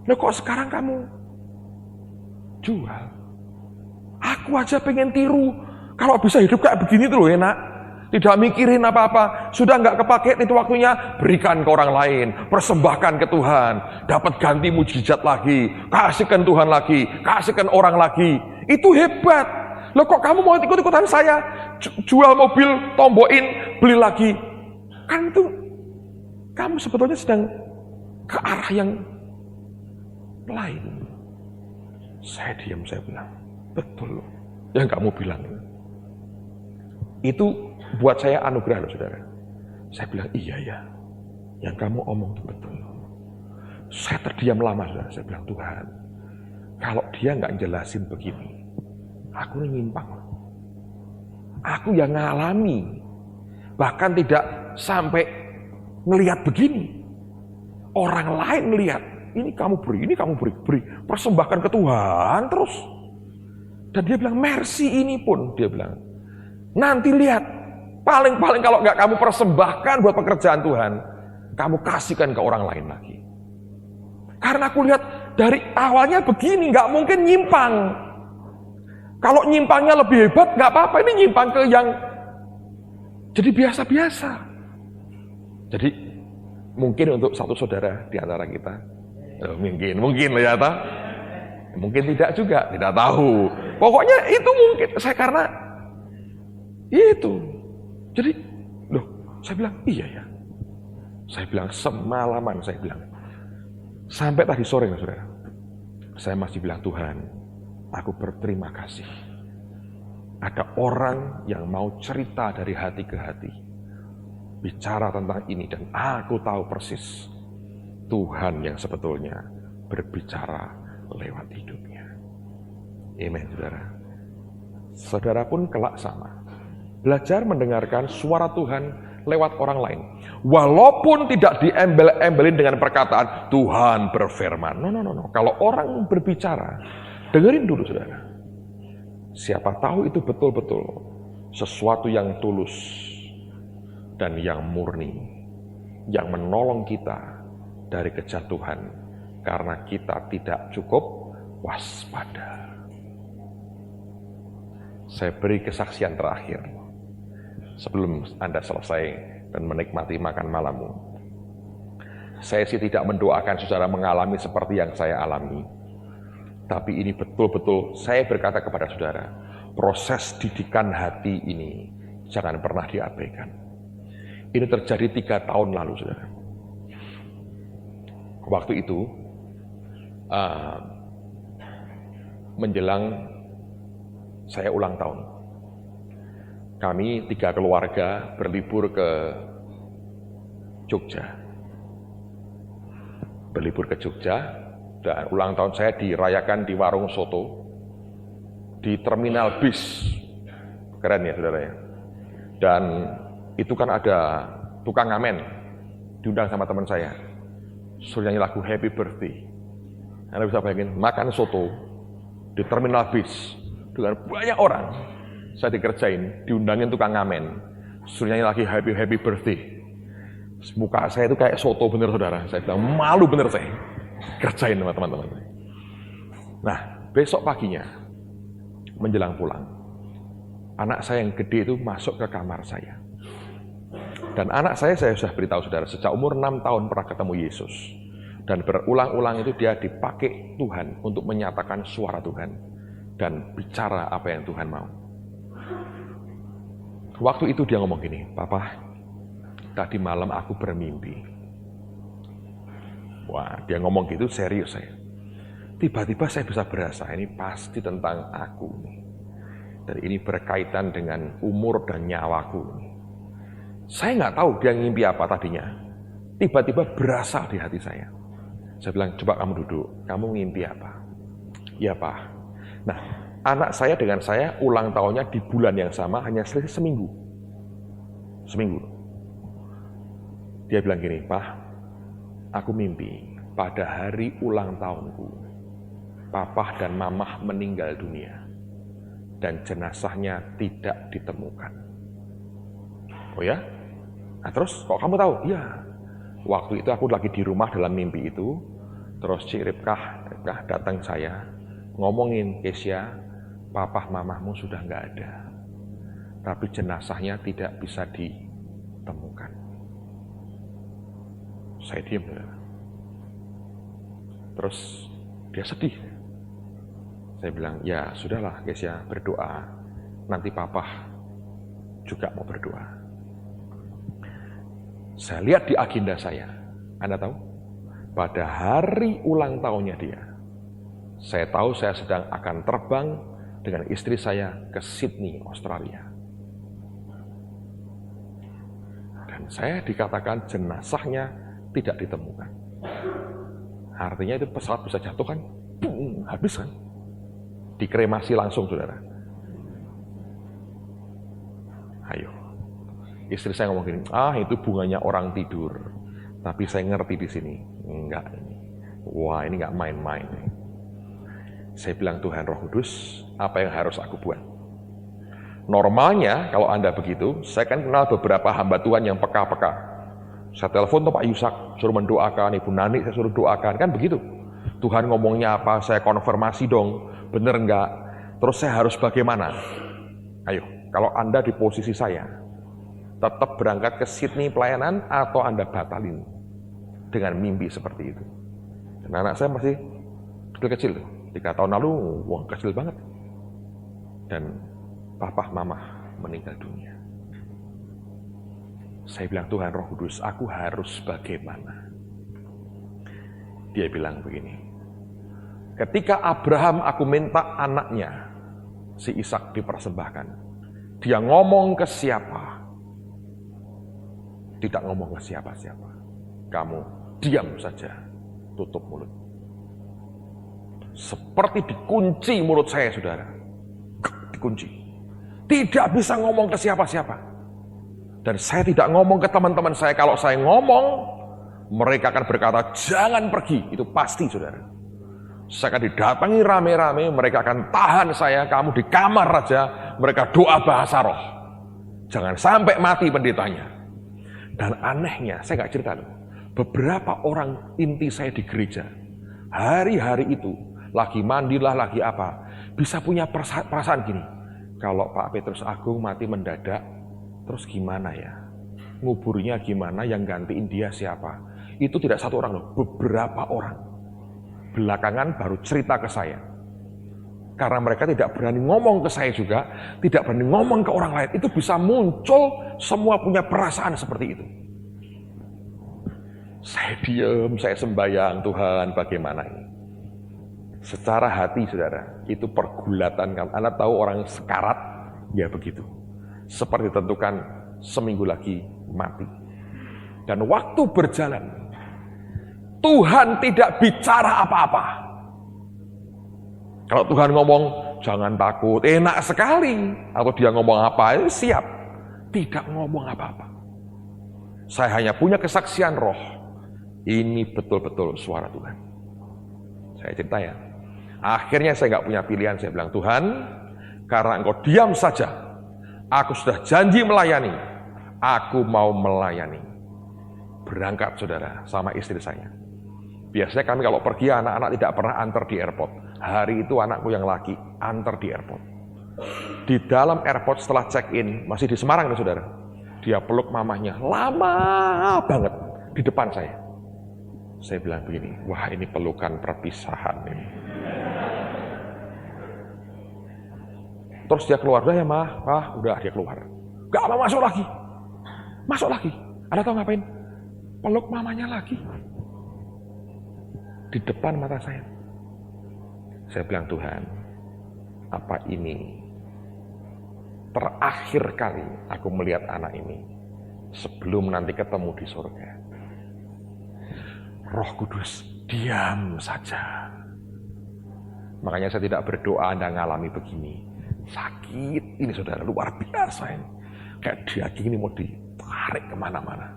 Loh kok sekarang kamu jual? Aku aja pengen tiru. Kalau bisa hidup kayak begini tuh loh enak. Tidak mikirin apa-apa. Sudah nggak kepake itu waktunya, berikan ke orang lain. Persembahkan ke Tuhan. Dapat ganti mujizat lagi. Kasihkan Tuhan lagi. Kasihkan orang lagi. Itu hebat. Loh kok kamu mau ikut-ikutan saya? Jual mobil, tombokin, beli lagi. Kan itu, kamu sebetulnya sedang ke arah yang lain. Saya diam, saya bilang, betul loh yang kamu bilang. Itu buat saya anugerah loh, saudara. Saya bilang, iya ya, yang kamu omong itu betul. Saya terdiam lama, saudara. Saya bilang, Tuhan, kalau dia nggak jelasin begini, aku ini nyimpang. Aku yang ngalami, bahkan tidak sampai ngelihat begini. Orang lain melihat, ini kamu beri, persembahkan ke Tuhan terus. Dan dia bilang, Mercy ini pun, dia bilang, nanti lihat, paling-paling kalau nggak kamu persembahkan buat pekerjaan Tuhan, kamu kasihkan ke orang lain lagi. Karena aku lihat dari awalnya begini, nggak mungkin nyimpang. Kalau nyimpangnya lebih hebat, nggak apa-apa. Ini nyimpang ke yang jadi biasa-biasa. Jadi mungkin untuk satu saudara di antara kita, mungkin lah ya, mungkin tidak juga, tidak tahu. Pokoknya itu mungkin saya karena itu. Jadi, loh, saya bilang iya ya. Saya bilang semalaman, saya bilang Sampai tadi sore, saudara, saya masih bilang, Tuhan, aku berterima kasih. Ada orang yang mau cerita dari hati ke hati, bicara tentang ini, dan aku tahu persis Tuhan yang sebetulnya berbicara lewat hidupnya. Amen, saudara. Saudara pun kelak sama. Belajar mendengarkan suara Tuhan lewat orang lain. Walaupun tidak diembel-embelin dengan perkataan, Tuhan berfirman. No. Kalau orang berbicara, dengerin dulu, saudara. Siapa tahu itu betul-betul sesuatu yang tulus dan yang murni, yang menolong kita dari kejatuhan karena kita tidak cukup waspada. Saya beri kesaksian terakhir sebelum Anda selesai dan menikmati makan malammu. Saya sih tidak mendoakan saudara mengalami seperti yang saya alami, tapi ini betul-betul saya berkata kepada saudara, proses didikan hati ini jangan pernah diabaikan. Ini terjadi 3 tahun lalu, saudara. Waktu itu menjelang saya ulang tahun. Kami 3 keluarga berlibur ke Jogja. Dan ulang tahun saya dirayakan di warung soto di terminal bis. Keren ya, saudara ya. Dan itu kan ada tukang ngamen, diundang sama teman saya. Suruh nyanyi lagu Happy Birthday. Anda bisa bayangin makan soto di terminal bis dengan banyak orang. Saya dikerjain, diundangin tukang ngamen, suruh nyanyi lagi Happy Birthday. Muka saya itu kayak soto bener, saudara. Saya bilang malu bener saya kerjain sama teman-teman. Nah, besok paginya menjelang pulang, anak saya yang gede itu masuk ke kamar saya. Dan anak saya sudah beritahu saudara, sejak umur 6 tahun pernah ketemu Yesus. Dan berulang-ulang itu dia dipakai Tuhan untuk menyatakan suara Tuhan dan bicara apa yang Tuhan mau. Waktu itu dia ngomong gini, Papa, tadi malam aku bermimpi. Wah, dia ngomong gitu serius saya. Tiba-tiba saya bisa berasa, ini pasti tentang aku. Dan ini berkaitan dengan umur dan nyawaku. Saya nggak tahu dia ngimpi apa tadinya. Tiba-tiba berasa di hati saya. Saya bilang, coba kamu duduk, kamu ngimpi apa? Ya, Pak. Nah, anak saya dengan saya ulang tahunnya di bulan yang sama, hanya selisih seminggu. Dia bilang gini, Pak, aku mimpi pada hari ulang tahunku, Papa dan Mamah meninggal dunia, dan jenazahnya tidak ditemukan. Oh ya? Nah terus, kok kamu tahu? Iya, waktu itu aku lagi di rumah dalam mimpi itu, terus Cik Ripkah datang saya, ngomongin, Kesia, Papa Mamahmu sudah nggak ada, tapi jenazahnya tidak bisa ditemukan. Saya diam. Terus dia sedih. Saya bilang, ya sudahlah Kesia, berdoa. Nanti Papa juga mau berdoa. Saya lihat di agenda saya. Anda tahu? Pada hari ulang tahunnya dia, saya tahu saya sedang akan terbang dengan istri saya ke Sydney, Australia. Dan saya dikatakan jenazahnya tidak ditemukan. Artinya itu pesawat bisa jatuh kan? Habis kan? Dikremasi langsung, saudara. Ayo. Istri saya ngomong gini, itu bunganya orang tidur. Tapi saya ngerti di sini. Enggak ini. Wah, ini enggak main-main. Saya bilang, Tuhan Roh Kudus, apa yang harus aku buat? Normalnya, kalau Anda begitu, saya kan kenal beberapa hamba Tuhan yang peka-peka. Saya telepon tuh Pak Yusak, suruh mendoakan, Ibu Nani saya suruh doakan, kan begitu. Tuhan ngomongnya apa, saya konfirmasi dong, bener enggak? Terus saya harus bagaimana? Ayo, kalau Anda di posisi saya, tetap berangkat ke Sydney pelayanan atau Anda batalin dengan mimpi seperti itu? Dan anak saya masih kecil-kecil, 3 tahun lalu, wah kecil banget. Dan Papa Mama meninggal dunia. Saya bilang, Tuhan Roh Kudus, aku harus bagaimana? Dia bilang begini, ketika Abraham aku minta anaknya, si Ishak dipersembahkan, dia ngomong ke siapa? Tidak ngomong ke siapa-siapa. Kamu diam saja, tutup mulut. Seperti dikunci mulut saya, saudara. Dikunci. Tidak bisa ngomong ke siapa-siapa. Dan saya tidak ngomong ke teman-teman saya. Kalau saya ngomong, mereka akan berkata, jangan pergi. Itu pasti, saudara. Saya akan didatangi rame-rame, mereka akan tahan saya, kamu di kamar aja, mereka doa bahasa roh. Jangan sampai mati pendetanya. Dan anehnya, saya nggak cerita loh, beberapa orang inti saya di gereja, hari-hari itu, lagi mandilah, lagi apa, bisa punya perasaan gini, kalau Pak Petrus Agung mati mendadak, terus gimana ya? Nguburnya gimana, yang gantiin dia siapa? Itu tidak satu orang loh, beberapa orang. Belakangan baru cerita ke saya. Karena mereka tidak berani ngomong ke saya juga, tidak berani ngomong ke orang lain, itu bisa muncul, semua punya perasaan seperti itu. Saya diam, saya sembayang, Tuhan bagaimana ini? Secara hati, saudara, itu pergulatan. Anda tahu orang sekarat, ya begitu. Seperti ditentukan seminggu lagi mati. Dan waktu berjalan, Tuhan tidak bicara apa-apa. Kalau Tuhan ngomong, jangan takut, enak sekali. Atau dia ngomong apa, siap. Tidak ngomong apa-apa. Saya hanya punya kesaksian roh. Ini betul-betul suara Tuhan. Saya cerita ya. Akhirnya saya nggak punya pilihan. Saya bilang, Tuhan, karena Engkau diam saja, aku sudah janji melayani. Aku mau melayani. Berangkat, saudara, sama istri saya. Biasanya kami kalau pergi, anak-anak tidak pernah antar di airport. Hari itu anakku yang laki antar di airport. Di dalam airport setelah check-in, masih di Semarang nih, saudara. Dia peluk mamahnya, lama banget di depan saya. Saya bilang begini, wah ini pelukan perpisahan ini. Terus dia keluar, udah ya udah dia keluar. Gak mau masuk lagi. Masuk lagi. Anda tahu ngapain? Peluk mamanya lagi. Di depan mata saya. Saya bilang, Tuhan, apa ini terakhir kali aku melihat anak ini sebelum nanti ketemu di surga. Roh Kudus, diam saja. Makanya saya tidak berdoa Anda ngalami begini. Sakit ini, saudara, luar biasa ini. Kayak daging ini mau ditarik kemana-mana.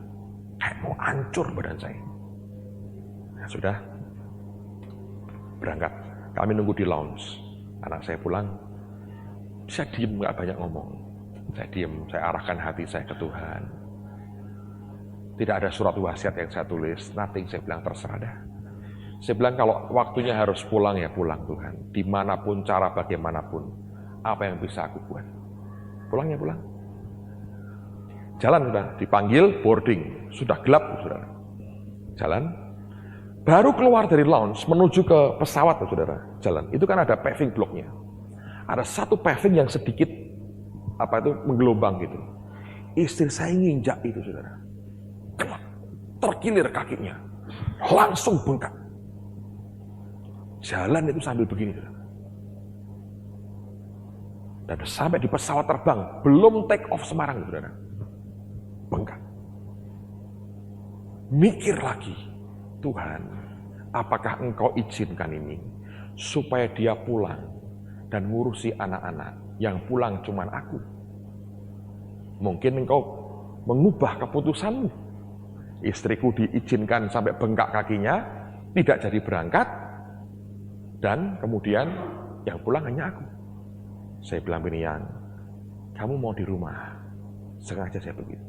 Kayak mau hancur badan saya. Nah, sudah berangkat. Kami nunggu di lounge. Anak saya pulang, saya diem, gak banyak ngomong. Saya diem, saya arahkan hati saya ke Tuhan. Tidak ada surat wasiat yang saya tulis, nothing. Saya bilang terserah dah. Saya bilang kalau waktunya harus pulang, ya pulang Tuhan. Dimanapun, cara bagaimanapun, apa yang bisa aku buat. Pulang ya pulang. Jalan sudah, dipanggil boarding. Sudah gelap, saudara. Jalan. Baru keluar dari lounge menuju ke pesawat, saudara, jalan. Itu kan ada paving blocknya. Ada satu paving yang sedikit menggelombang gitu. Istri saya nginjak itu, saudara. Terkilir kakinya, langsung bengkak. Jalan itu sambil begini, saudara. Dan sampai di pesawat terbang, belum take off Semarang, saudara. Bengkak. Mikir lagi. Tuhan, apakah Engkau izinkan ini supaya dia pulang dan ngurusi anak-anak yang pulang cuman aku? Mungkin Engkau mengubah keputusanmu. Istriku diizinkan sampai bengkak kakinya, tidak jadi berangkat, dan kemudian yang pulang hanya aku. Saya bilang begini, Yang, kamu mau di rumah, sengaja saya begitu.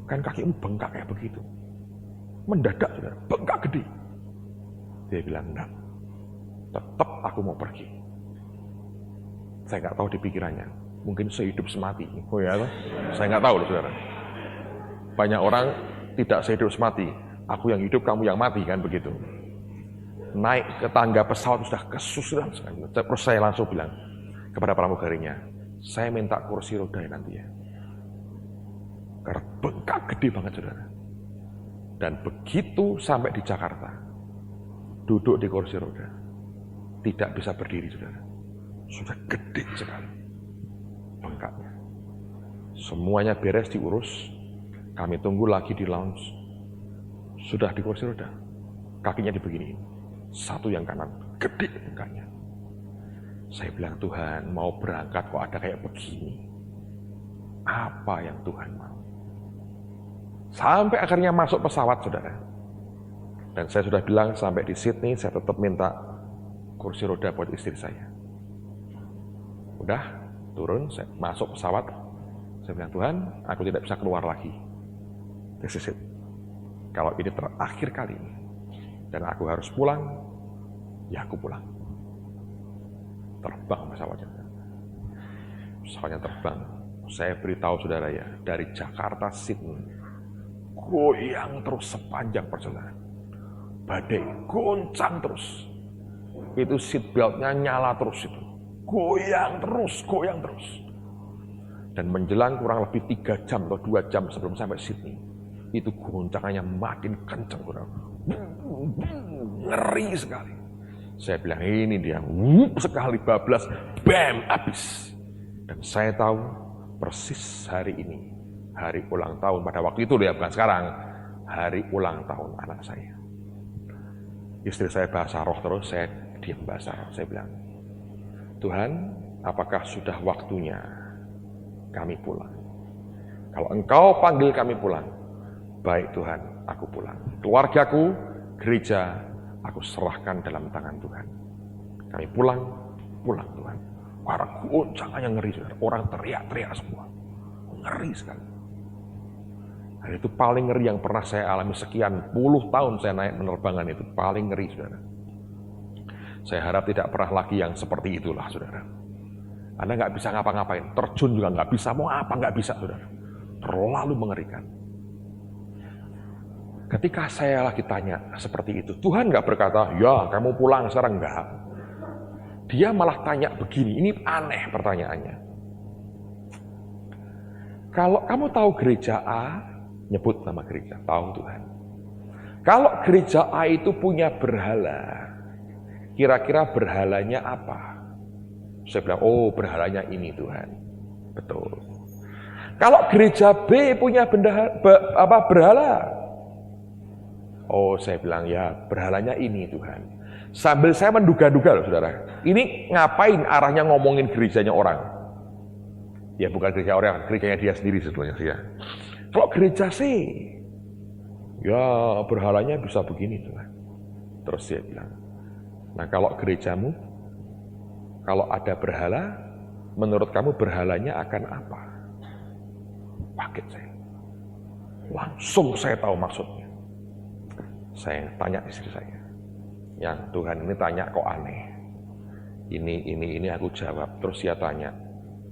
Kan kakimu bengkak kayak begitu. Mendadak, saudara, bengkak gede. Dia bilang, enggak, tetap aku mau pergi. Saya nggak tahu di pikirannya, mungkin sehidup semati. Oh ya, saya nggak tahu loh, saudara. Banyak orang tidak sehidup semati, aku yang hidup, kamu yang mati, kan begitu. Naik ke tangga pesawat sudah kesusahan sekali. Terus saya langsung bilang kepada pramugarinya, saya minta kursi roda nanti ya. Karena bengkak gede banget, saudara. Dan begitu sampai di Jakarta, duduk di kursi roda, tidak bisa berdiri, saudara. Sudah gede sekali bengkaknya. Semuanya beres diurus, kami tunggu lagi di lounge. Sudah di kursi roda, kakinya dibeginiin. Satu yang kanan, gede bengkaknya. Saya bilang, Tuhan, mau berangkat kok ada kayak begini. Apa yang Tuhan mau? Sampai akhirnya masuk pesawat, saudara. Dan saya sudah bilang sampai di Sydney, saya tetap minta kursi roda buat istri saya. Udah, turun, saya masuk pesawat. Saya bilang, Tuhan, aku tidak bisa keluar lagi. This is it. Kalau ini terakhir kali ini, dan aku harus pulang, ya aku pulang. Terbang pesawatnya. Pesawatnya terbang. Saya beritahu saudara ya, dari Jakarta Sydney, goyang terus sepanjang perjalanan. Badai, goncang terus. Itu seatbeltnya nyala terus itu. Goyang terus. Dan menjelang kurang lebih 3 jam atau 2 jam sebelum sampai Sydney, itu goncangannya makin kencang. Ngeri sekali. Saya bilang, ini dia, sekali bablas, bam, habis. Dan saya tahu persis hari ini, hari ulang tahun pada waktu itu, ya bukan sekarang, hari ulang tahun anak saya. Istri saya bahasa roh terus, saya diam bahasa roh. Saya bilang, Tuhan, apakah sudah waktunya kami pulang? Kalau Engkau panggil kami pulang, baik Tuhan, aku pulang. Keluargaku, gereja, aku serahkan dalam tangan Tuhan. Kami pulang Tuhan. Para goncangannya ngeri, saudara. Orang teriak-teriak semua. Ngeri sekali. Dan itu paling ngeri yang pernah saya alami sekian puluh tahun saya naik penerbangan itu. Paling ngeri, saudara. Saya harap tidak pernah lagi yang seperti itulah, saudara. Anda nggak bisa ngapa-ngapain. Terjun juga nggak bisa. Mau apa nggak bisa, saudara. Terlalu mengerikan. Ketika saya lagi tanya seperti itu, Tuhan nggak berkata, ya kamu pulang sekarang, enggak. Dia malah tanya begini, ini aneh pertanyaannya. Kalau kamu tahu gereja A, nyebut nama gereja, tahu Tuhan. Kalau gereja A itu punya berhala, kira-kira berhalanya apa? Saya bilang, oh berhalanya ini Tuhan. Betul. Kalau gereja B punya berhala, oh, saya bilang, ya berhalanya ini Tuhan. Sambil saya menduga-duga loh, saudara. Ini ngapain arahnya ngomongin gerejanya orang? Ya bukan gereja orang, gerejanya dia sendiri sebetulnya. Ya. Kalau gereja C, ya berhalanya bisa begini Tuhan. Terus dia bilang, nah kalau gerejamu, kalau ada berhala, menurut kamu berhalanya akan apa? Paket saya. Langsung saya tahu maksudnya. Saya tanya istri saya, yang Tuhan ini tanya kok aneh. Ini aku jawab. Terus dia tanya,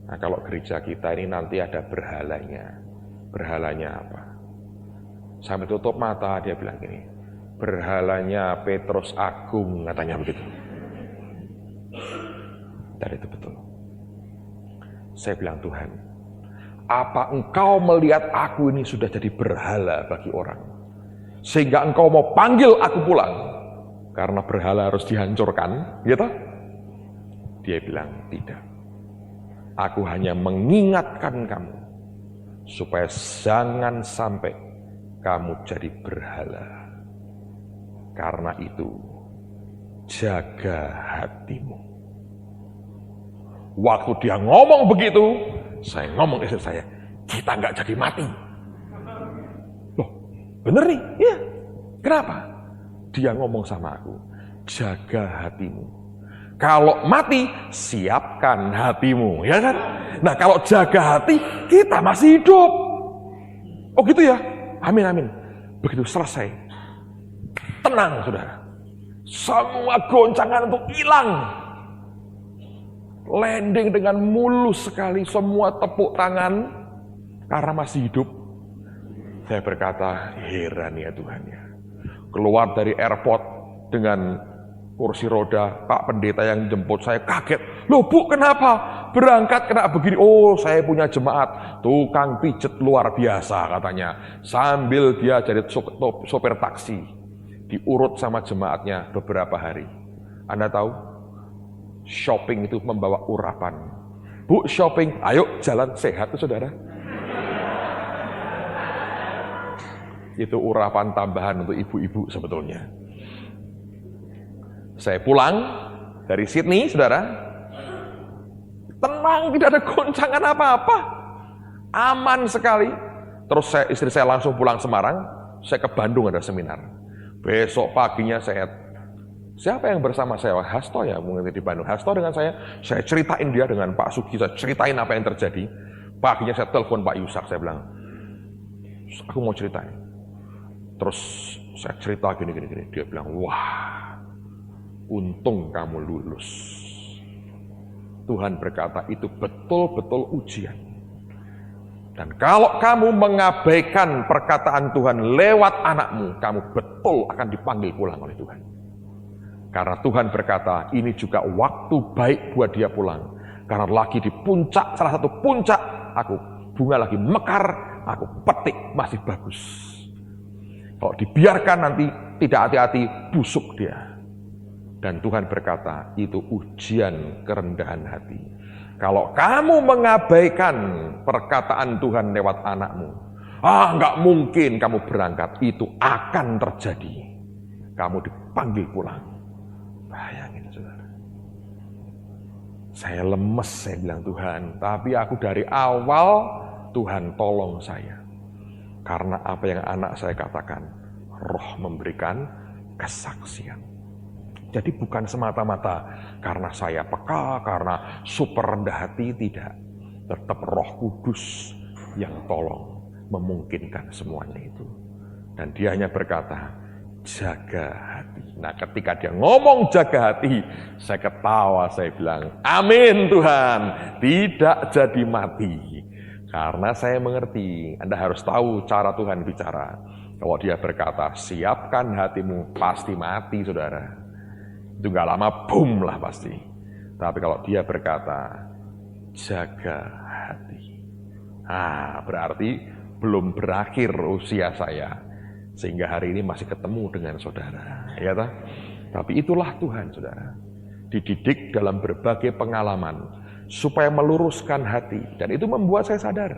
nah kalau gereja kita ini nanti ada berhalanya. Berhalanya apa? Sampai tutup mata dia bilang gini, berhalanya Petrus Agung, katanya begitu. Dan itu betul. Saya bilang, Tuhan, apa Engkau melihat aku ini sudah jadi berhala bagi orang? Sehingga Engkau mau panggil aku pulang karena berhala harus dihancurkan, gitu? Dia bilang, tidak. Aku hanya mengingatkan kamu supaya jangan sampai kamu jadi berhala. Karena itu, jaga hatimu. Waktu dia ngomong begitu, saya ngomong istri saya, kita nggak jadi mati. Bener nih, iya. Kenapa? Dia ngomong sama aku, jaga hatimu. Kalau mati, siapkan hatimu, ya kan? Nah kalau jaga hati, kita masih hidup. Oh gitu ya? Amin, amin. Begitu selesai, tenang saudara. Semua goncangan itu hilang. Landing dengan mulus sekali, semua tepuk tangan karena masih hidup. Saya berkata, heran ya Tuhan ya. Keluar dari airport dengan kursi roda, Pak Pendeta yang jemput saya kaget. Loh Bu, kenapa? Berangkat kena begini. Oh, saya punya jemaat, tukang pijet luar biasa katanya. Sambil dia jadi sopir taksi, diurut sama jemaatnya beberapa hari. Anda tahu, shopping itu membawa urapan. Bu, shopping, ayo jalan sehat tuh saudara. Itu urapan tambahan untuk ibu-ibu sebetulnya. Saya pulang dari Sydney, saudara, tenang, tidak ada goncangan apa-apa, aman sekali. Terus istri saya langsung pulang Semarang, saya ke Bandung ada seminar. Besok paginya siapa yang bersama saya? Hasto ya, mungkin di Bandung. Hasto dengan saya ceritain dia dengan Pak Sugi, saya ceritain apa yang terjadi. Paginya saya telepon Pak Yusak, saya bilang, aku mau ceritain. Terus saya cerita gini. Dia bilang, wah, untung kamu lulus. Tuhan berkata itu betul-betul ujian. Dan kalau kamu mengabaikan perkataan Tuhan lewat anakmu, kamu betul akan dipanggil pulang oleh Tuhan. Karena Tuhan berkata ini juga waktu baik buat dia pulang. Karena lagi di puncak, salah satu puncak, bunga lagi mekar, aku petik masih bagus. Kalau dibiarkan nanti tidak hati-hati, busuk dia. Dan Tuhan berkata, itu ujian kerendahan hati. Kalau kamu mengabaikan perkataan Tuhan lewat anakmu, nggak mungkin kamu berangkat, itu akan terjadi. Kamu dipanggil pulang. Bayangin saudara. Saya lemes, saya bilang Tuhan, tapi aku dari awal, Tuhan tolong saya. Karena apa yang anak saya katakan, Roh memberikan kesaksian. Jadi bukan semata-mata karena saya peka, karena super rendah hati, tidak. Tetap Roh Kudus yang tolong memungkinkan semuanya itu. Dan dia hanya berkata, jaga hati. Nah ketika dia ngomong jaga hati, saya ketawa, saya bilang, amin Tuhan, tidak jadi mati. Karena saya mengerti, Anda harus tahu cara Tuhan bicara. Kalau dia berkata, siapkan hatimu, pasti mati saudara. Itu gak lama, boom lah pasti. Tapi kalau dia berkata, jaga hati. Berarti belum berakhir usia saya. Sehingga hari ini masih ketemu dengan saudara. Ya tak? Tapi itulah Tuhan saudara. Dididik dalam berbagai pengalaman. Supaya meluruskan hati. Dan itu membuat saya sadar.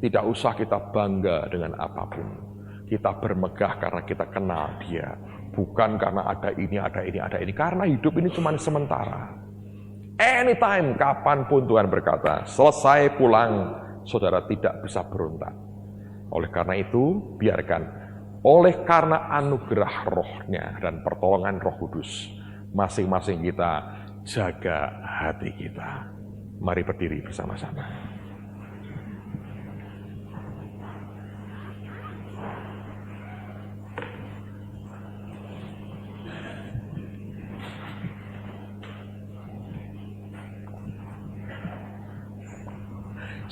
Tidak usah kita bangga dengan apapun. Kita bermegah karena kita kenal dia. Bukan karena ada ini. Karena hidup ini cuma sementara. Anytime, kapanpun Tuhan berkata, selesai pulang, saudara tidak bisa berontak. Oleh karena itu, biarkan. Oleh karena anugerah rohnya dan pertolongan Roh Kudus, masing-masing kita jaga hati kita. Mari berdiri bersama-sama.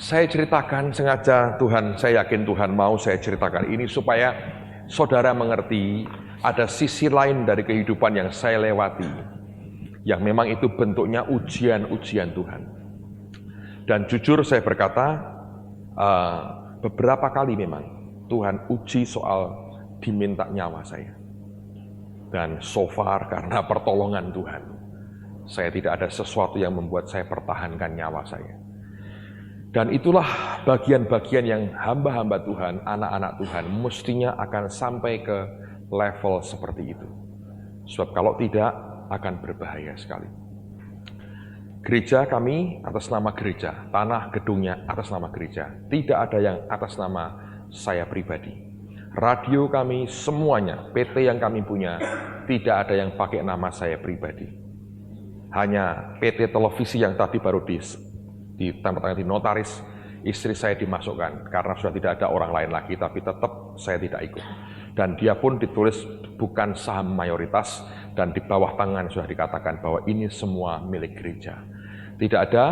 Saya ceritakan sengaja Tuhan, saya yakin Tuhan mau saya ceritakan ini supaya saudara mengerti ada sisi lain dari kehidupan yang saya lewati. Yang memang itu bentuknya ujian-ujian Tuhan. Dan jujur saya berkata, beberapa kali memang Tuhan uji soal diminta nyawa saya. Dan so far karena pertolongan Tuhan, saya tidak ada sesuatu yang membuat saya pertahankan nyawa saya. Dan itulah bagian-bagian yang hamba-hamba Tuhan, anak-anak Tuhan mestinya akan sampai ke level seperti itu. Sebab kalau tidak akan berbahaya sekali. Gereja kami atas nama gereja, tanah gedungnya atas nama gereja. Tidak ada yang atas nama saya pribadi. Radio kami semuanya, PT yang kami punya, tidak ada yang pakai nama saya pribadi. Hanya PT televisi yang tadi baru ditandatangani notaris, istri saya dimasukkan karena sudah tidak ada orang lain lagi, tapi tetap saya tidak ikut. Dan dia pun ditulis bukan saham mayoritas, dan di bawah tangan sudah dikatakan bahwa ini semua milik gereja. Tidak ada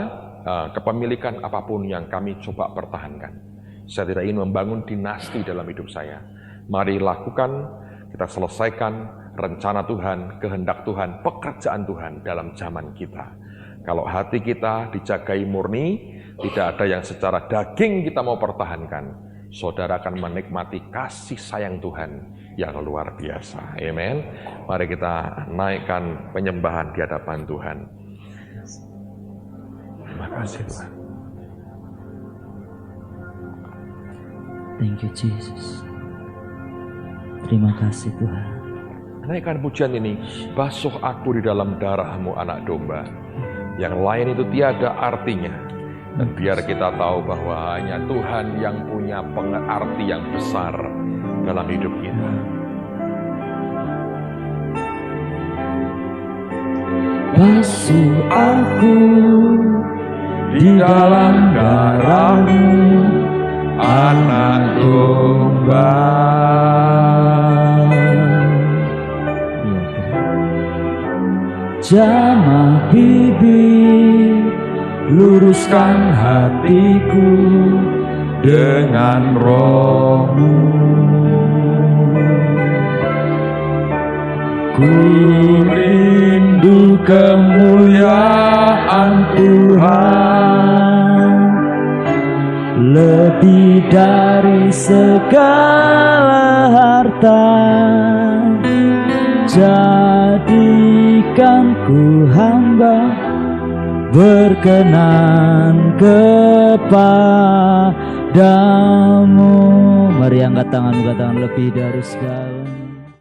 kepemilikan apapun yang kami coba pertahankan. Saya tidak ingin membangun dinasti dalam hidup saya. Mari lakukan, kita selesaikan, rencana Tuhan, kehendak Tuhan, pekerjaan Tuhan dalam zaman kita. Kalau hati kita dijagai murni, tidak ada yang secara daging kita mau pertahankan, saudara akan menikmati kasih sayang Tuhan yang luar biasa. Amen. Mari kita naikkan penyembahan di hadapan Tuhan. Terima kasih Tuhan. Thank you Jesus. Terima kasih Tuhan. Naikkan pujian ini, basuh aku di dalam darah-Mu anak domba. Yang lain itu tiada artinya. Dan biar kita tahu bahwa hanya Tuhan yang punya pengerti yang besar dalam hidup kita. Basuh aku di dalam darah-Mu anak domba. Jamah bibir, luruskan hatiku dengan Roh-Mu. Ku rindu kemuliaan Tuhan lebih dari segala harta. Jadikan ku hamba berkenan kepadamu. Mari angkat tangan lebih dari segala.